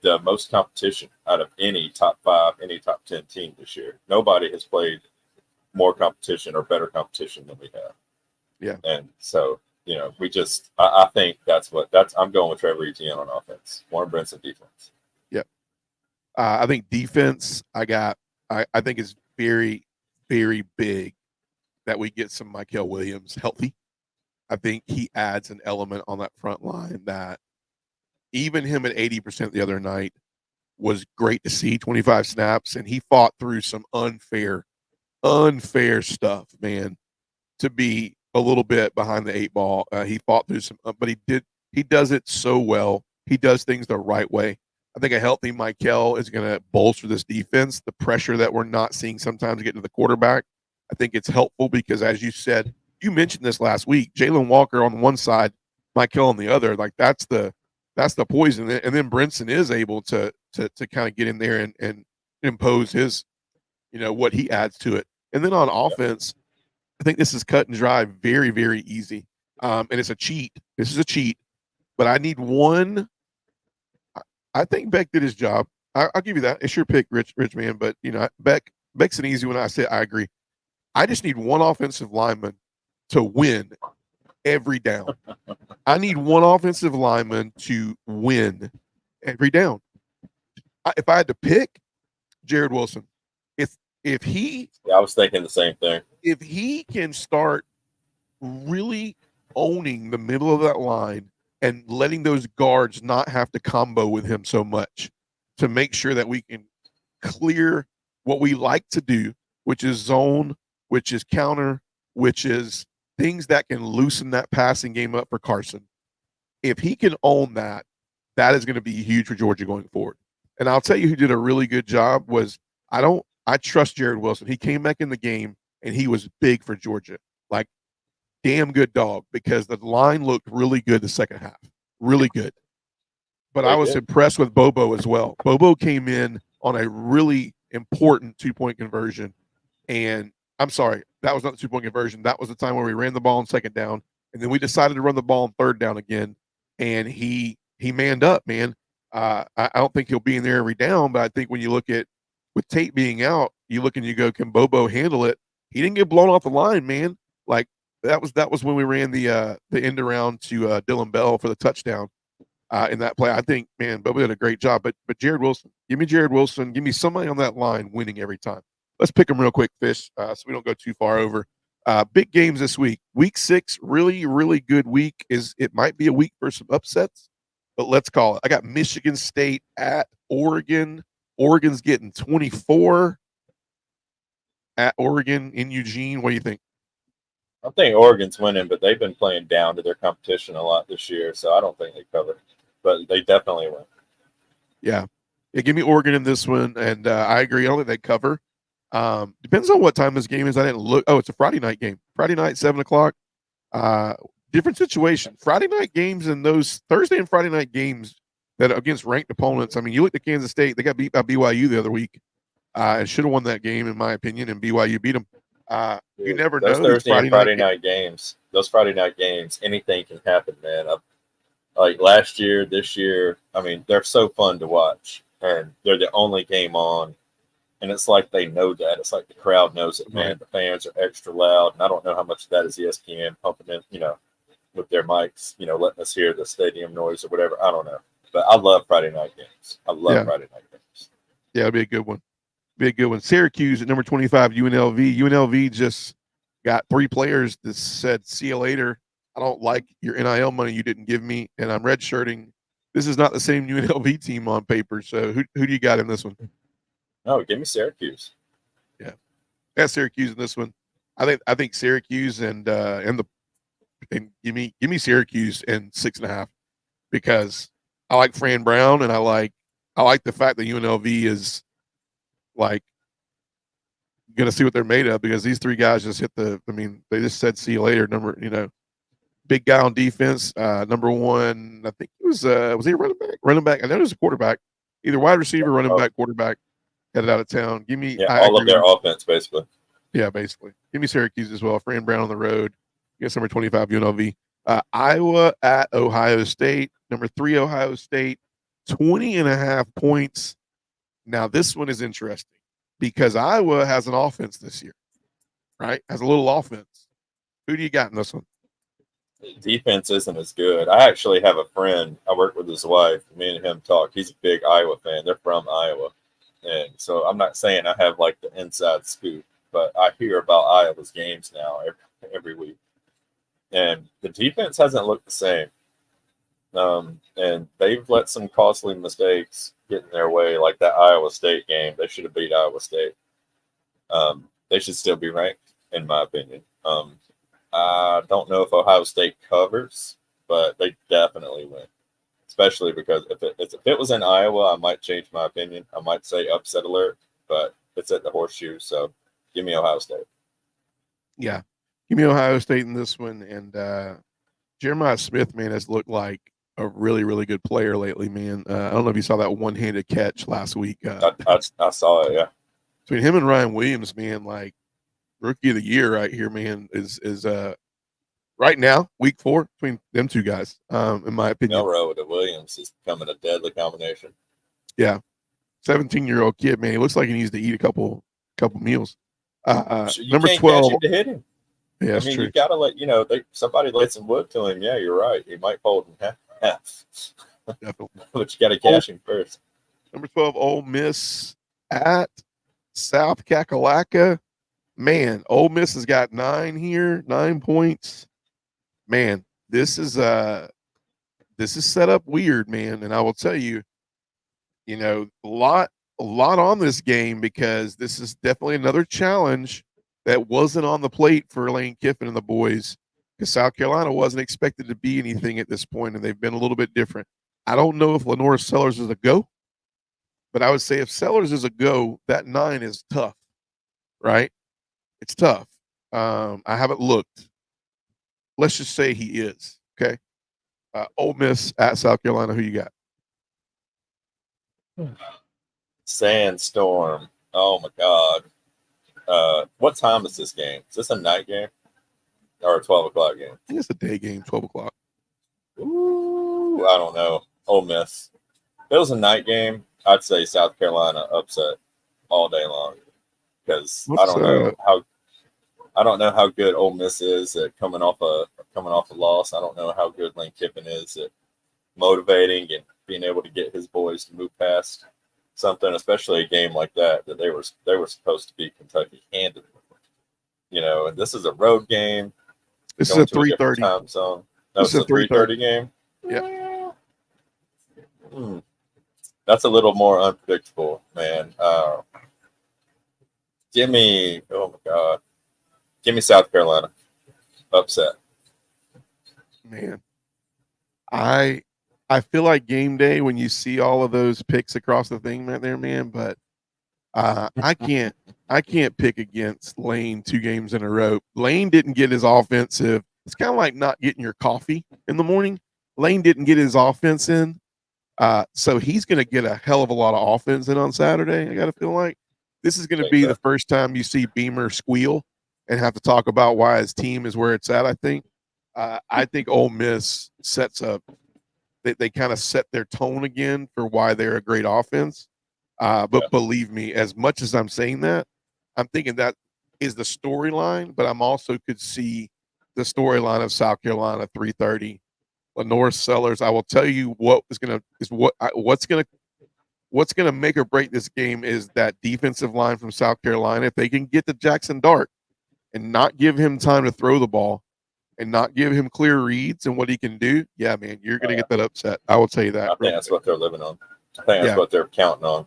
the most competition out of any top 5, any top 10 team this year. Nobody has played more competition or better competition than we have. Yeah. And so, I think I'm going with Trevor Etienne on offense, Warren Brinson defense. Yep. I think defense, I think it's very, very big that we get some Mykel Williams healthy. I think he adds an element on that front line that even him at 80% the other night was great to see. 25 snaps, and he fought through some unfair stuff, man, to be a little bit behind the eight ball. He fought through some, but he does it so well. He does things the right way. I think a healthy Michael is going to bolster this defense. The pressure that we're not seeing sometimes get to the quarterback, I think it's helpful because, as you said, you mentioned this last week, Jalen Walker on one side, Michael on the other. Like that's the poison. And then Brinson is able to kind of get in there and impose his, what he adds to it. And then on offense, I think this is cut and dry, very, very easy. And it's a cheat. This is a cheat. But I need one. I think Beck did his job. I'll give you that. It's your pick, Rich man. But Beck's an easy one. I agree. I just need one offensive lineman to win every down. I need one offensive lineman to win every down. If I had to pick, Jared Wilson. If he, I was thinking the same thing. If he can start really owning the middle of that line and letting those guards not have to combo with him so much to make sure that we can clear what we like to do, which is zone, which is counter, which is things that can loosen that passing game up for Carson. If he can own that, that is going to be huge for Georgia going forward. And I'll tell you who did a really good job was I trust Jared Wilson. He came back in the game and he was big for Georgia. Like damn good dog because the line looked really good the second half. Really good. But I was impressed with Bobo as well. Bobo came in on a really important 2-point conversion. And I'm sorry, that was not the 2-point conversion. That was the time where we ran the ball on second down. And then we decided to run the ball on third down again. And he manned up, man. I don't think he'll be in there every down, but I think when you look at with Tate being out, you look and you go, can Bobo handle it? He didn't get blown off the line, man. Like that was when we ran the end around to Dylan Bell for the touchdown in that play. I think, man, Bobo did a great job. But Jared Wilson, give me Jared Wilson. Give me somebody on that line winning every time. Let's pick them real quick, Fish, so we don't go too far over. Big games this week. Week 6, really, really good week. It might be a week for some upsets, but let's call it. I got Michigan State at Oregon. Oregon's getting 24 at Oregon in Eugene. What do you think? I think Oregon's winning, but they've been playing down to their competition a lot this year, so I don't think they cover. But they definitely win. Yeah, give me Oregon in this one, and I agree. I don't think they cover. Depends on what time this game is. I didn't look. Oh, it's a Friday night game. Friday night, 7:00. Different situation. Friday night games and those Thursday and Friday night games that against ranked opponents. I mean, you look at Kansas State, they got beat by BYU the other week. And should have won that game, in my opinion, and BYU beat them. You never know. Those Thursday and Friday night games, those Friday night games, anything can happen, man. Like last year, this year, I mean, they're so fun to watch, and they're the only game on, and it's like they know that. It's like the crowd knows it, man. Right. The fans are extra loud, and I don't know how much of that is ESPN pumping in, with their mics, letting us hear the stadium noise or whatever. I don't know. But I love Friday night games. I love Friday night games. Yeah, it'll be a good one. Syracuse at number 25, UNLV. UNLV just got 3 players that said, see you later. I don't like your NIL money you didn't give me, and I'm redshirting. This is not the same UNLV team on paper. So who do you got in this one? No, give me Syracuse. Yeah, Syracuse in this one. I think Syracuse and give me Syracuse and 6.5 because I like Fran Brown, and I like the fact that UNLV is like going to see what they're made of because these 3 guys just hit they just said see you later. Big guy on defense. Number 1, I think he was he a running back? Running back. I know there's a quarterback, either wide receiver, running back, quarterback, headed out of town. Give me all of their offense basically. Yeah, basically. Give me Syracuse as well. Fran Brown on the road. Guess number 25 UNLV. Iowa at Ohio State. Number 3 Ohio State. 20.5 points. Now this one is interesting because Iowa has an offense this year, right? Has a little offense. Who do you got in this one? Defense isn't as good. I actually have a friend. I work with his wife. Me and him talk. He's a big Iowa fan. They're from Iowa. And so I'm not saying I have like the inside scoop, but I hear about Iowa's games now every week. And the defense hasn't looked the same. And they've let some costly mistakes get in their way, like that Iowa State game. They should have beat Iowa State. They should still be ranked, in my opinion. I don't know if Ohio State covers, but they definitely win. Especially because if it was in Iowa, I might change my opinion. I might say upset alert, but it's at the Horseshoe, so give me Ohio State. Yeah, give me Ohio State in this one. And Jeremiah Smith, man, has looked like a really, really good player lately, man. I don't know if you saw that one-handed catch last week. I saw it, yeah. Between him and Ryan Williams, man, like rookie of the year right here, man, is right now, week 4, between them two guys, in my opinion. Milroe to Williams is becoming a deadly combination. Yeah. 17-year-old kid, man. He looks like he needs to eat a couple meals. Number 12 to hit him. Yeah, I mean, true. you got to let somebody laid some wood to him. Yeah, you're right. He might fold in half. Definitely. But you got to cash him first. Number 12, Ole Miss at South Kakalaka. Man, Ole Miss has got 9 here, 9 points. Man, this is set up weird, man. And I will tell you, a lot on this game, because this is definitely another challenge that wasn't on the plate for Lane Kiffin and the boys, because South Carolina wasn't expected to be anything at this point, and they've been a little bit different. I don't know if Lenore Sellers is a go, but I would say if Sellers is a go, that 9 is tough, right? It's tough. I haven't looked. Let's just say he is, okay? Ole Miss at South Carolina, who you got? Sandstorm. Oh, my God. What time is this game? Is this a night game or a 12 o'clock game? I think it's a day game, 12 o'clock. Ooh, I don't know. Ole Miss. If it was a night game, I'd say South Carolina upset all day long, because I don't know how good Ole Miss is at coming off a loss. I don't know how good Lane Kiffin is at motivating and being able to get his boys to move past something, especially a game like that they were supposed to beat Kentucky handedly. And this is a road game. This is a 3:30 time zone. No, it's a 3:30 game. Yeah. That's a little more unpredictable, man. Give me South Carolina upset. Man, I feel like game day when you see all of those picks across the thing right there, man. But I can't pick against Lane 2 games in a row. Lane didn't get his offensive. It's kind of like not getting your coffee in the morning. Lane didn't get his offense in. So he's going to get a hell of a lot of offense in on Saturday. I got to feel like this is going to be the first time you see Beamer squeal and have to talk about why his team is where it's at. I think Ole Miss sets up. They kind of set their tone again for why they're a great offense. But believe me, as much as I'm saying that, I'm thinking that is the storyline. But I'm also could see the storyline of South Carolina 3:30. Lenore Sellers. I will tell you what's gonna make or break this game is that defensive line from South Carolina. If they can get to Jackson Dart and not give him time to throw the ball and not give him clear reads and what he can do, yeah, man, you're gonna get that upset. I will tell you that. I think that's what they're living on. I think that's what they're counting on.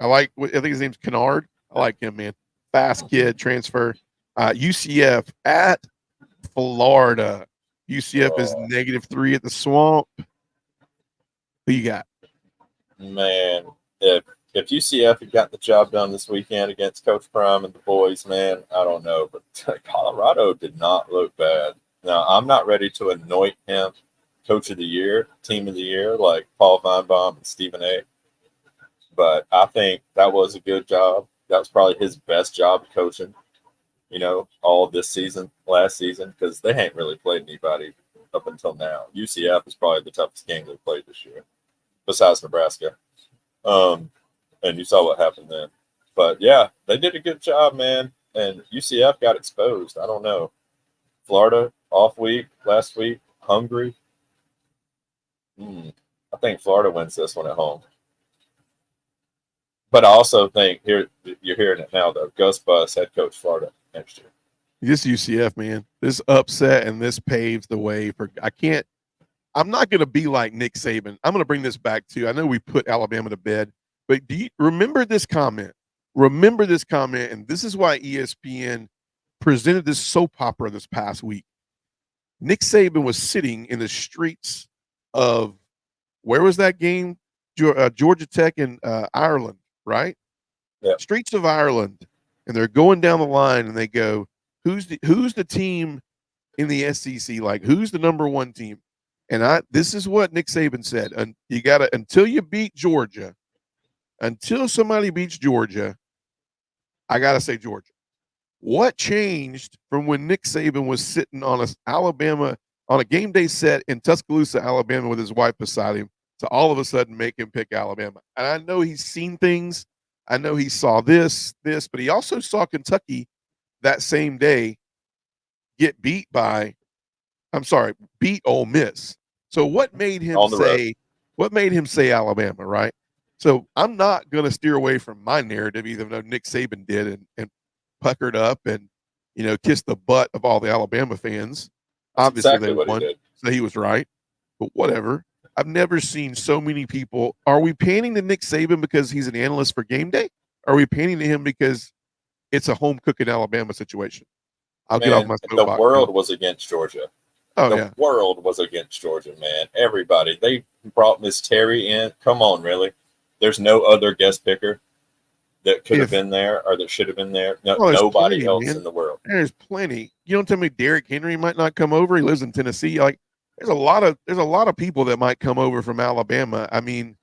I think his name's Kennard. I like him, man. Fast kid, transfer. UCF at Florida. UCF is -3 at the Swamp. Who you got? Man, if UCF had got the job done this weekend against Coach Prime and the boys, man, I don't know. But Colorado did not look bad. Now, I'm not ready to anoint him Coach of the Year, Team of the Year, like Paul Feinbaum and Stephen A. But I think that was a good job. That was probably his best job coaching, all this season, last season, because they ain't really played anybody up until now. UCF is probably the toughest game they've played this year, besides Nebraska. And you saw what happened then. But, yeah, they did a good job, man. And UCF got exposed. I don't know. Florida, off week, last week, hungry. I think Florida wins this one at home. But I also think, you're hearing it now, though, Gus Bus, head coach Florida next year. This UCF, man. This upset and this paves the way for – I can't I'm not going to be like Nick Saban. I'm going to bring this back to, I know we put Alabama to bed, but do you remember this comment? Remember this comment, and this is why ESPN presented this soap opera this past week. Nick Saban was sitting in the streets of, where was that game? Georgia Tech and Ireland, right? Yeah. Streets of Ireland, and they're going down the line, and they go, who's the team in the SEC? Like, who's the number one team? And this is what Nick Saban said. And you got to, until you beat Georgia, until somebody beats Georgia, I got to say Georgia. What changed from when Nick Saban was sitting on a game day set in Tuscaloosa, Alabama with his wife beside him, to all of a sudden make him pick Alabama? And I know he's seen things. I know he saw this, but he also saw Kentucky that same day get beat Ole Miss. So what made him say Alabama, right? So I'm not going to steer away from my narrative, even though Nick Saban did and puckered up and, kissed the butt of all the Alabama fans. Obviously, exactly they won, so he was right. But whatever. I've never seen so many people. Are we panning to Nick Saban because he's an analyst for game day? Are we panning to him because it's a home cooking Alabama situation? Get off my soapbox. The world was against Georgia. The world was against Georgia, man. Everybody. They brought Miss Terry in. Come on, really? There's no other guest picker that could have been there or that should have been there. No, nobody else in the world. There's plenty. You don't tell me Derrick Henry might not come over. He lives in Tennessee. Like, there's a lot of people that might come over from Alabama. I mean,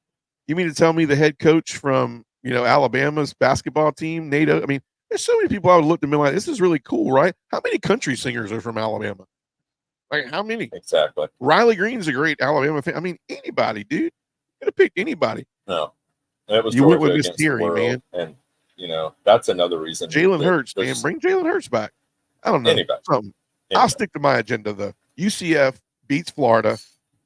you mean to tell me the head coach from Alabama's basketball team, NATO? I mean, there's so many people I would look at them like, this is really cool, right? How many country singers are from Alabama? Like, how many? Exactly. Riley Green's a great Alabama fan. I mean, anybody, dude. You could have picked anybody. No. It was you Georgia went with against Theory, the world, man. And, that's another reason. Jalen Hurts, man. Bring Jalen Hurts back. I don't know. Anybody. I'll stick to my agenda, though. UCF beats Florida.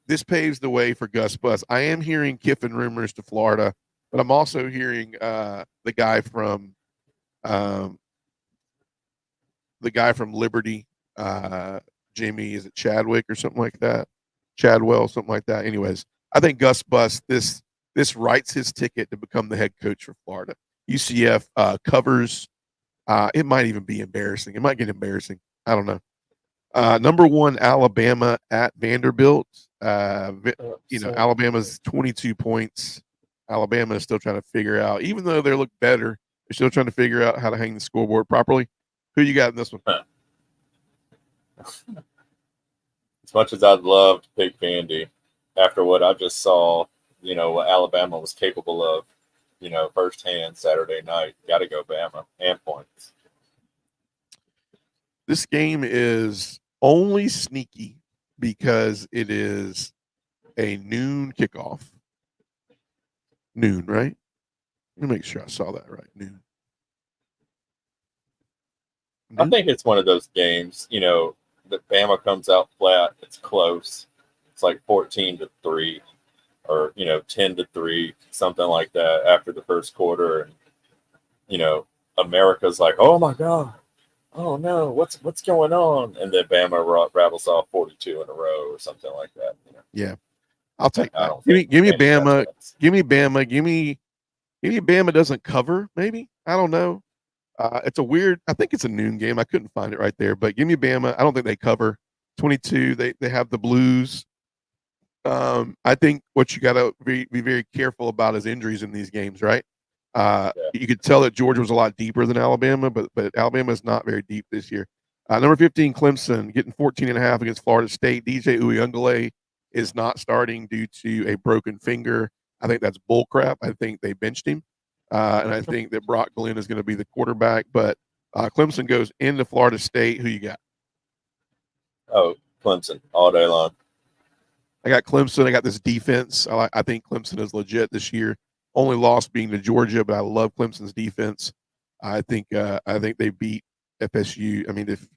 This paves the way for Gus Bus. I am hearing Kiffin rumors to Florida, but I'm also hearing the guy from Liberty, Jamie, is it Chadwick or something like that? Chadwell, something like that. Anyways, I think Gus Bus, this writes his ticket to become the head coach for Florida. UCF covers. It might even be embarrassing. It might get embarrassing. I don't know. Number 1, Alabama at Vanderbilt. Alabama's 22 points. Alabama is still trying to figure out, even though they look better, they're still trying to figure out how to hang the scoreboard properly. Who you got in this one? As much as I'd love to pick Vandy, after what I just saw, what Alabama was capable of, firsthand Saturday night, got to go Bama and points. This game is only sneaky because it is a noon kickoff. Noon, right? Let me make sure I saw that right. Noon. I think it's one of those games, that Bama comes out flat. It's close. It's like 14-3 or, 10-3, something like that after the first quarter. And, America's like, oh, my God. Oh, no, what's going on? And then Bama rattles off 42 in a row or something like that. Yeah, I'll take that. Give me Bama. Give me Bama. Give me Bama doesn't cover, maybe. I don't know. It's a weird, I think it's a noon game. I couldn't find it right there, but give me Bama. I don't think they cover 22. They have the Blues. I think what you got to be very careful about is injuries in these games, right? You could tell that Georgia was a lot deeper than Alabama, but Alabama is not very deep this year. Number 15, Clemson, getting 14.5 against Florida State. DJ Uyunglele is not starting due to a broken finger. I think that's bull crap. I think they benched him. And I think that Brock Glenn is going to be the quarterback. But Clemson goes into Florida State. Who you got? Oh, Clemson all day long. I got Clemson. I got this defense. I think Clemson is legit this year. Only loss being to Georgia, but I love Clemson's defense. I think they beat FSU. I mean, if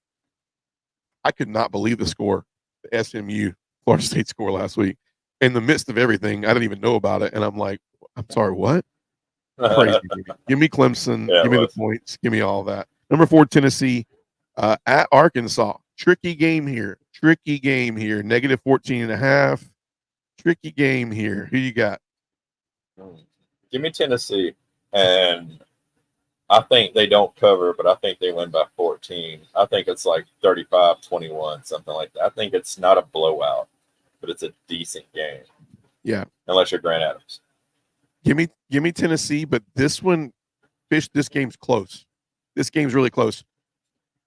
I could not believe the score, the SMU Florida State score last week. In the midst of everything, I didn't even know about it, and I'm like, I'm sorry, what? Crazy. Give me Clemson. Give me the points. Give me all that. Number 4, Tennessee at Arkansas. Tricky game here. Negative 14.5. tricky game here. Who you got? Give me Tennessee, and I think they don't cover, but I think they win by 14. I think it's like 35-21, something like that. I think it's not a blowout, but it's a decent game. Yeah. Unless you're Grant Adams. Give me Tennessee, but this one, Fish, this game's close. This game's really close.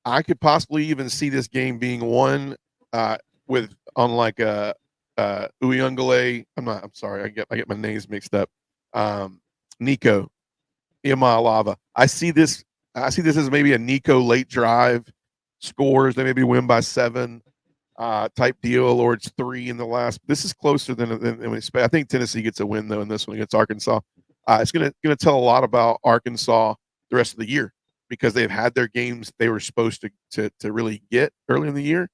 I could possibly even see this game being won with on like a Uyungale. I'm sorry, I get my names mixed up. Nico Iamaleava. I see this as maybe a Nico late drive scores. They maybe win by 7 type deal, or it's 3 in the last. This is closer than we expect. I think Tennessee gets a win though in this one against Arkansas. It's gonna tell a lot about Arkansas the rest of the year, because they've had their games they were supposed to really get early in the year.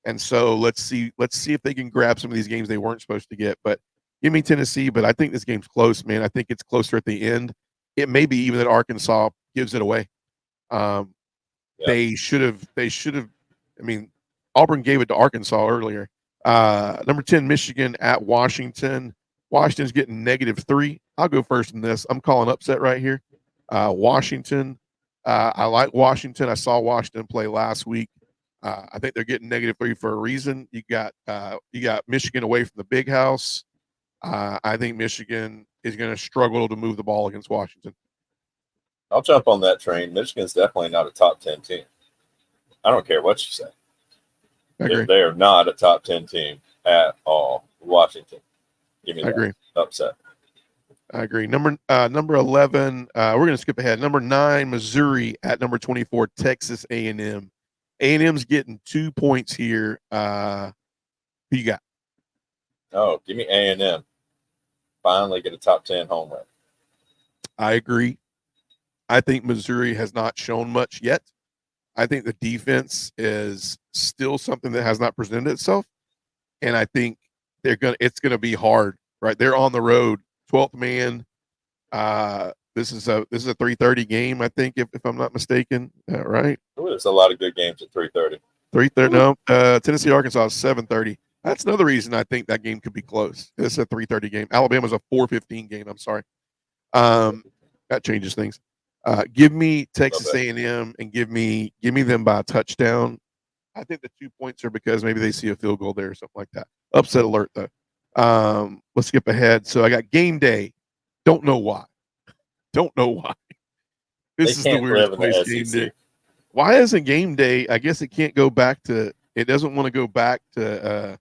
And so let's see if they can grab some of these games they weren't supposed to get. But give me Tennessee, but I think this game's close, man. I think it's closer at the end. It may be even that Arkansas gives it away. They should have, I mean, Auburn gave it to Arkansas earlier. Number 10, Michigan at Washington. Washington's getting -3. I'll go first in this. I'm calling upset right here. Washington. I like Washington. I saw Washington play last week. I think they're getting -3 for a reason. You got Michigan away from the big house. I think Michigan is going to struggle to move the ball against Washington. I'll jump on that train. Michigan's definitely not a top 10 team. I don't care what you say. I agree. They are not a top 10 team at all. Washington. Give me that. I agree. Upset. I agree. Number 11, we're going to skip ahead. Number 9, Missouri at number 24, Texas A&M. A&M's getting 2 points here. Who you got? Oh, give me A&M. Finally get a top 10 home win. I agree. I think Missouri has not shown much yet. I think the defense is still something that has not presented itself, and I think it's gonna be hard. Right, they're on the road, 12th man. This is a 3:30 game, I think, if I'm not mistaken. Right? Ooh, there's a lot of good games at 3:30. 3:30. No, Tennessee Arkansas is 7:30. That's another reason I think that game could be close. It's a 3:30 game. Alabama's a 4:15 game. I'm sorry. That changes things. Give me Texas A&M and give me them by a touchdown. I think the 2 points are because maybe they see a field goal there or something like that. Upset alert though. Let's skip ahead. So I got game day. Don't know why. This is the weirdest place game day. Why isn't game day? I guess it can't go back to. It doesn't want to go back to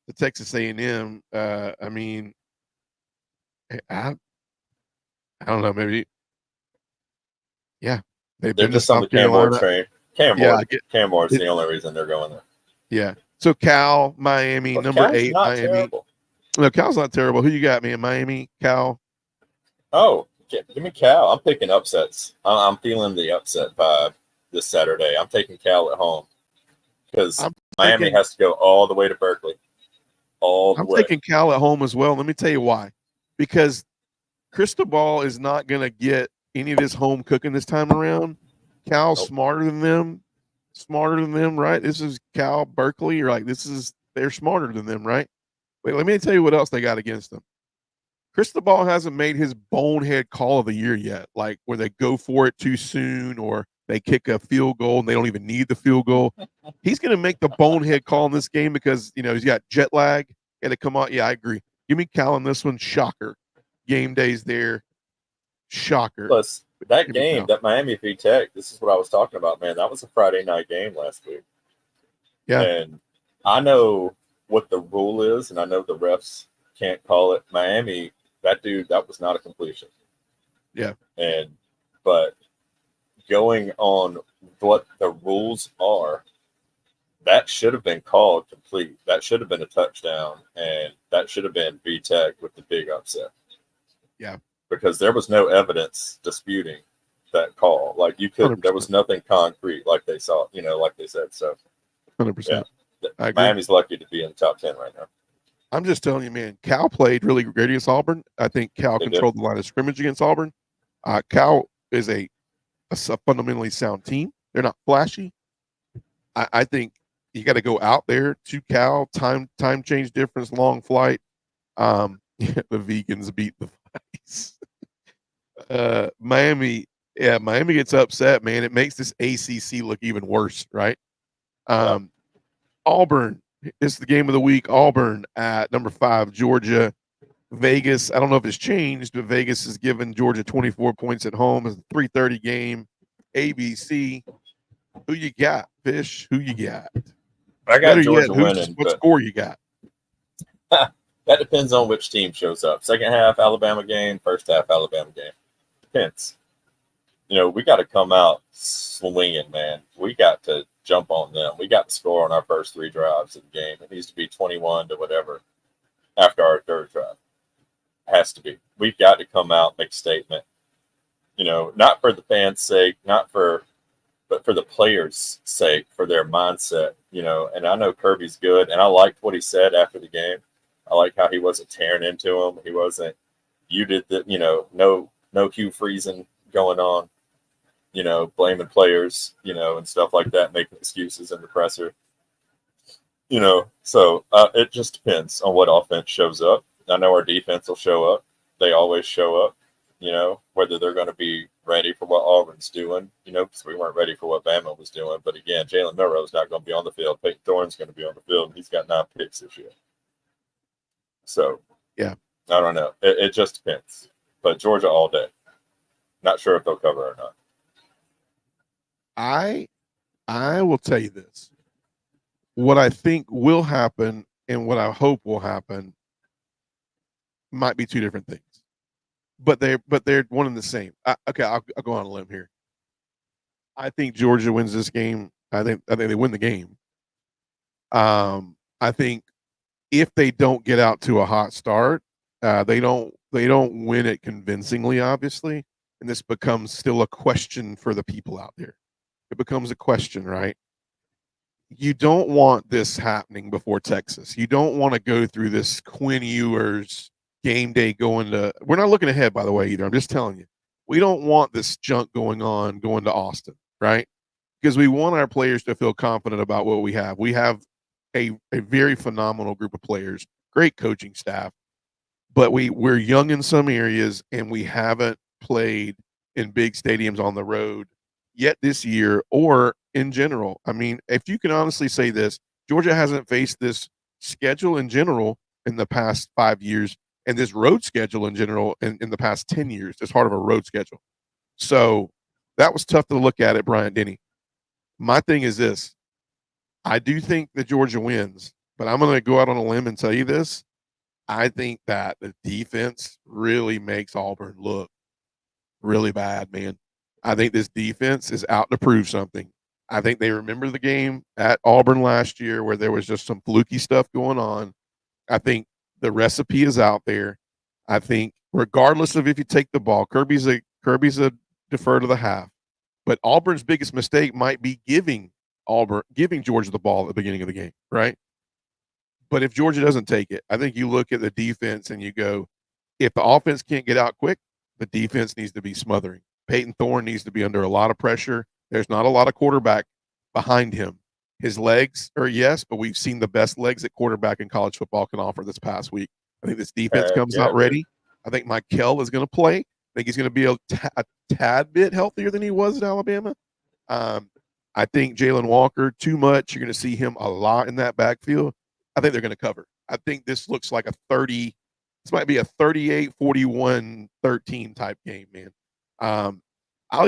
the Texas A&M. I mean, I don't know. Maybe. Yeah, they're just on the Cam Ward train. Cam Ward's the only reason they're going there. Yeah. So Cal, Miami, number Cal's 8, not Miami. Terrible. No, Cal's not terrible. Who you got, man? Miami, Cal. Oh, give me Cal. I'm picking upsets. I'm feeling the upset vibe this Saturday. I'm taking Cal at home because Miami has to go all the way to Berkeley. I'm taking Cal at home as well. Let me tell you why. Because Cristobal is not going to get any of this home cooking this time around. Cal's smarter than them, right? This is Cal, Berkeley, or like they're smarter than them, right? Wait, let me tell you what else they got against them. Cristobal hasn't made his bonehead call of the year yet, like where they go for it too soon or they kick a field goal and they don't even need the field goal. He's going to make the bonehead call in this game because, he's got jet lag and to come out. Yeah, I agree. Give me Cal in this one. Shocker. Game day's there. Shocker. Plus, that game, that Miami v Tech, this is what I was talking about, man. That was a Friday night game last week. Yeah. And I know what the rule is, and I know the refs can't call it. Miami, that was not a completion. Yeah. But going on what the rules are, that should have been called complete. That should have been a touchdown, and that should have been v Tech with the big upset. Yeah. Because there was no evidence disputing that call. Like you couldn't, 100%. There was nothing concrete like they saw, like they said. So 100%. Yeah. Miami's lucky to be in the top 10 right now. I'm just telling you, man, Cal played really great against Auburn. I think Cal controlled the line of scrimmage against Auburn. Cal is a fundamentally sound team. They're not flashy. I think you got to go out there to Cal, time change difference, long flight. The vegans beat the Vice. Miami gets upset, man. It makes this ACC look even worse, right? Auburn is the game of the week. Auburn at number 5, Georgia. Vegas, I don't know if it's changed, but Vegas has given Georgia 24 points at home. It's a 3:30 game. ABC. Who you got, Fish? Who you got? I got Georgia winning. What score you got? That depends on which team shows up. Second half Alabama game, first half Alabama game. Depends. We got to come out swinging, man. We got to jump on them. We got to score on our first 3 drives of the game. It needs to be 21 to whatever after our 3rd drive. It has to be. We've got to come out, make a statement. Not for the fans' sake, but for the players' sake, for their mindset. And I know Kirby's good, and I liked what he said after the game. I like how he wasn't tearing into him. He wasn't. You did the. No Hugh Freezing going on. Blaming players, and stuff like that, making excuses in the presser. So it just depends on what offense shows up. I know our defense will show up. They always show up, whether they're going to be ready for what Auburn's doing, because we weren't ready for what Bama was doing. But again, Jalen Milroe's not going to be on the field. Peyton Thorne's going to be on the field, and he's got 9 picks this year. So, yeah, I don't know. It just depends. But Georgia all day. Not sure if they'll cover or not. I will tell you this. What I think will happen and what I hope will happen might be 2 different things. But they're one and the same. Okay, I'll go on a limb here. I think Georgia wins this game. I think they win the game. I think if they don't get out to a hot start, they don't win it convincingly, obviously, and this becomes still a question for the people out there. It becomes a question, right? You don't want this happening before Texas. You don't want to go through this Quinn Ewers game day going to – we're not looking ahead, by the way, either. I'm just telling you. We don't want this junk going to Austin, right? Because we want our players to feel confident about what we have. We have a very phenomenal group of players, great coaching staff, but we're young in some areas, and we haven't played in big stadiums on the road yet this year or in general. I mean, if you can honestly say this, Georgia hasn't faced this schedule in general in the past 5 years and this road schedule in general in the past 10 years. It's hard of a road schedule. So that was tough to look at Bryant Denny. My thing is this. I do think that Georgia wins, but I'm going to go out on a limb and tell you this. I think that the defense really makes Auburn look really bad, man. I think this defense is out to prove something. I think they remember the game at Auburn last year where there was just some fluky stuff going on. I think the recipe is out there. I think regardless of if you take the ball, Kirby's a defer to the half. But Auburn's biggest mistake might be giving Georgia the ball at the beginning of the game, right? But if Georgia doesn't take it, I think you look at the defense and you go, if the offense can't get out quick, the defense needs to be smothering. Peyton Thorne needs to be under a lot of pressure. There's not a lot of quarterback behind him. His legs are yes, but we've seen the best legs that quarterback in college football can offer this past week. I think this defense comes out ready. I think Mikel is going to play. I think he's going to be a tad bit healthier than he was at Alabama. I think Jalen Walker, too much. You're going to see him a lot in that backfield. I think they're going to cover. I think this looks like this might be a 38-41-13 type game, man. I'll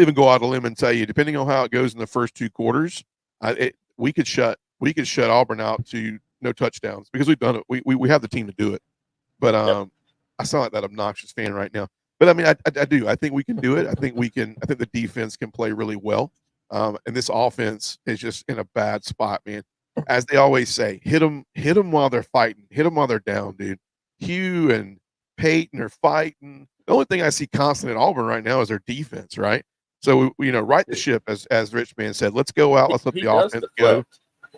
even go out on a limb and tell you, depending on how it goes in the first 2 quarters, we could shut Auburn out to no touchdowns because we've done it. We have the team to do it. But I sound like that obnoxious fan right now. But I mean, I do. I think we can do it. I think the defense can play really well. And this offense is just in a bad spot, man. As they always say, hit them while they're fighting. Hit them while they're down, dude. Hugh and Peyton are fighting. The only thing I see constant at Auburn right now is their defense, right? So, right the ship, as Richman said. Let's go out. Let's let the offense go.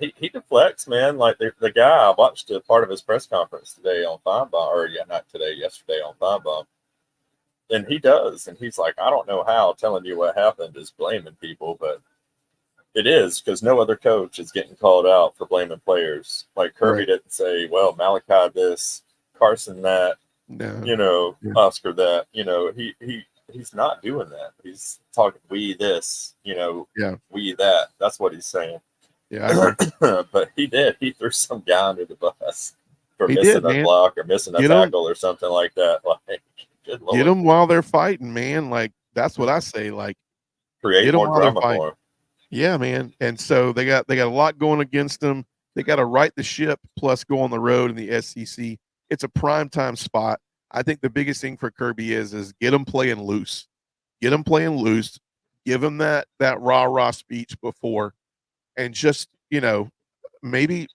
He deflects, man. Like the guy, I watched a part of his press conference today on Feinbaum, yesterday on Feinbaum. And he does. And he's like, I don't know how telling you what happened is blaming people, but it is because no other coach is getting called out for blaming players. Like Kirby didn't say, well, Malachi this, Carson that, No. you know, Yeah. Oscar that, you know, he's not doing that. He's talking we this, you know, Yeah. we that. That's what he's saying. Yeah, I agree. But he threw some guy under the bus for He missing did, a man. block or missing a Get them, tackle or something like that. Like, good get Lord. them while they're fighting, man. Like that's what I say. Like Create get them more while they're drama fighting. for him. Yeah, man. And so they got a lot going against them. They got to right the ship, plus go on the road in the SEC. It's a prime time spot. I think the biggest thing for Kirby is get them playing loose. Get them playing loose. Give them that rah speech before, and just maybe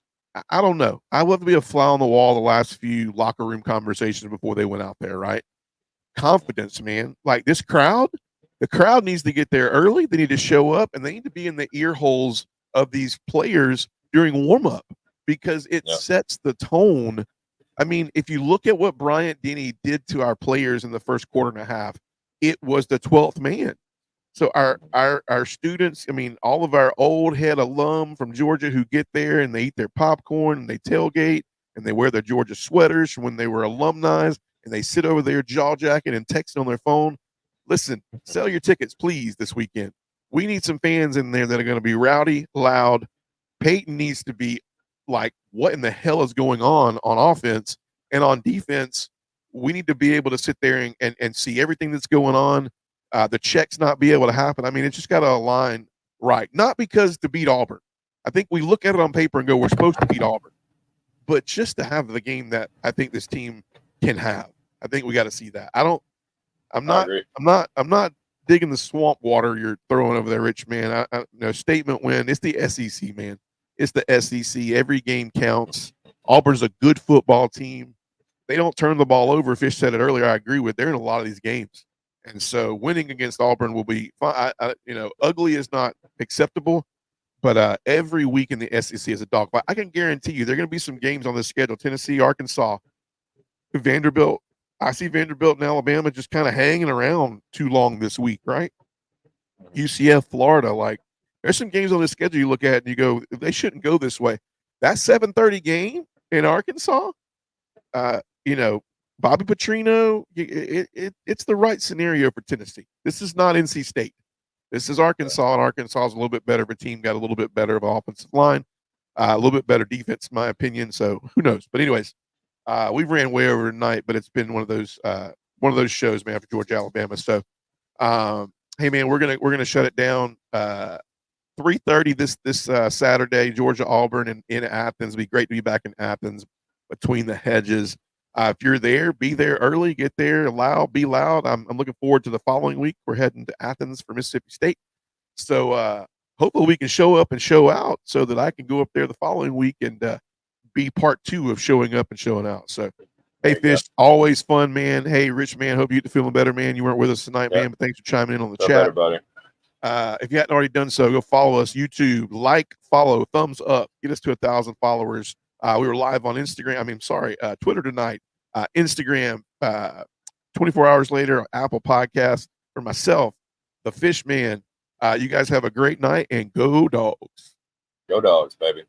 I don't know. I would love to be a fly on the wall the last few locker room conversations before they went out there, right? Confidence, man. Like this crowd, the crowd needs to get there early. They need to show up and they need to be in the ear holes of these players during warm up because it sets the tone. I mean, if you look at what Bryant Denny did to our players in the first quarter and a half, it was the 12th man. So our students, I mean, all of our old head alum from Georgia who get there and they eat their popcorn and they tailgate and they wear their Georgia sweaters from when they were alumni and they sit over there jaw jacking and texting on their phone. Listen, sell your tickets, please, this weekend. We need some fans in there that are going to be rowdy, loud. Peyton needs to be like, what in the hell is going on offense? And on defense, we need to be able to sit there and see everything that's going on. The checks not be able to happen. I mean, it's just got to align right. Not because to beat Auburn. I think we look at it on paper and go, we're supposed to beat Auburn. But just to have the game that I think this team can have. I think we got to see that. I'm not digging the swamp water you're throwing over there, Rich, man. Statement win. It's the SEC, man. It's the SEC. Every game counts. Auburn's a good football team. They don't turn the ball over. Fish said it earlier. I agree with. They're in a lot of these games. And so winning against Auburn will be fun. Ugly is not acceptable, but every week in the SEC is a dogfight. I can guarantee you there are going to be some games on this schedule. Tennessee, Arkansas, Vanderbilt. I see Vanderbilt and Alabama just kind of hanging around too long this week, right? UCF, Florida. Like, there's some games on this schedule you look at and you go, they shouldn't go this way. That 7:30 game in Arkansas, Bobby Petrino, it's the right scenario for Tennessee. This is not NC State. This is Arkansas, and Arkansas is a little bit better of a team, got a little bit better of an offensive line, a little bit better defense, in my opinion. So who knows? But anyways, we ran way over tonight, but it's been one of those shows, man, for Georgia, Alabama. So, hey, man, we're gonna shut it down. 3:30 this Saturday, Georgia, Auburn, in Athens. It'd be great to be back in Athens between the hedges. If you're there, be there early, get there, be loud. I'm looking forward to the following week. We're heading to Athens for Mississippi State. So hopefully we can show up and show out so that I can go up there the following week and be part 2 of showing up and showing out. So, hey, Fish, always fun, man. Hey, Rich, man, hope you're feeling better, man. You weren't with us tonight, man, but thanks for chiming in on the chat. Better, if you hadn't already done so, go follow us, YouTube, follow, thumbs up, get us to 1,000 followers. We were live on Twitter tonight, Instagram, 24 hours later, Apple Podcasts. For myself, the Fish Man, you guys have a great night and go Dogs. Go Dogs, baby.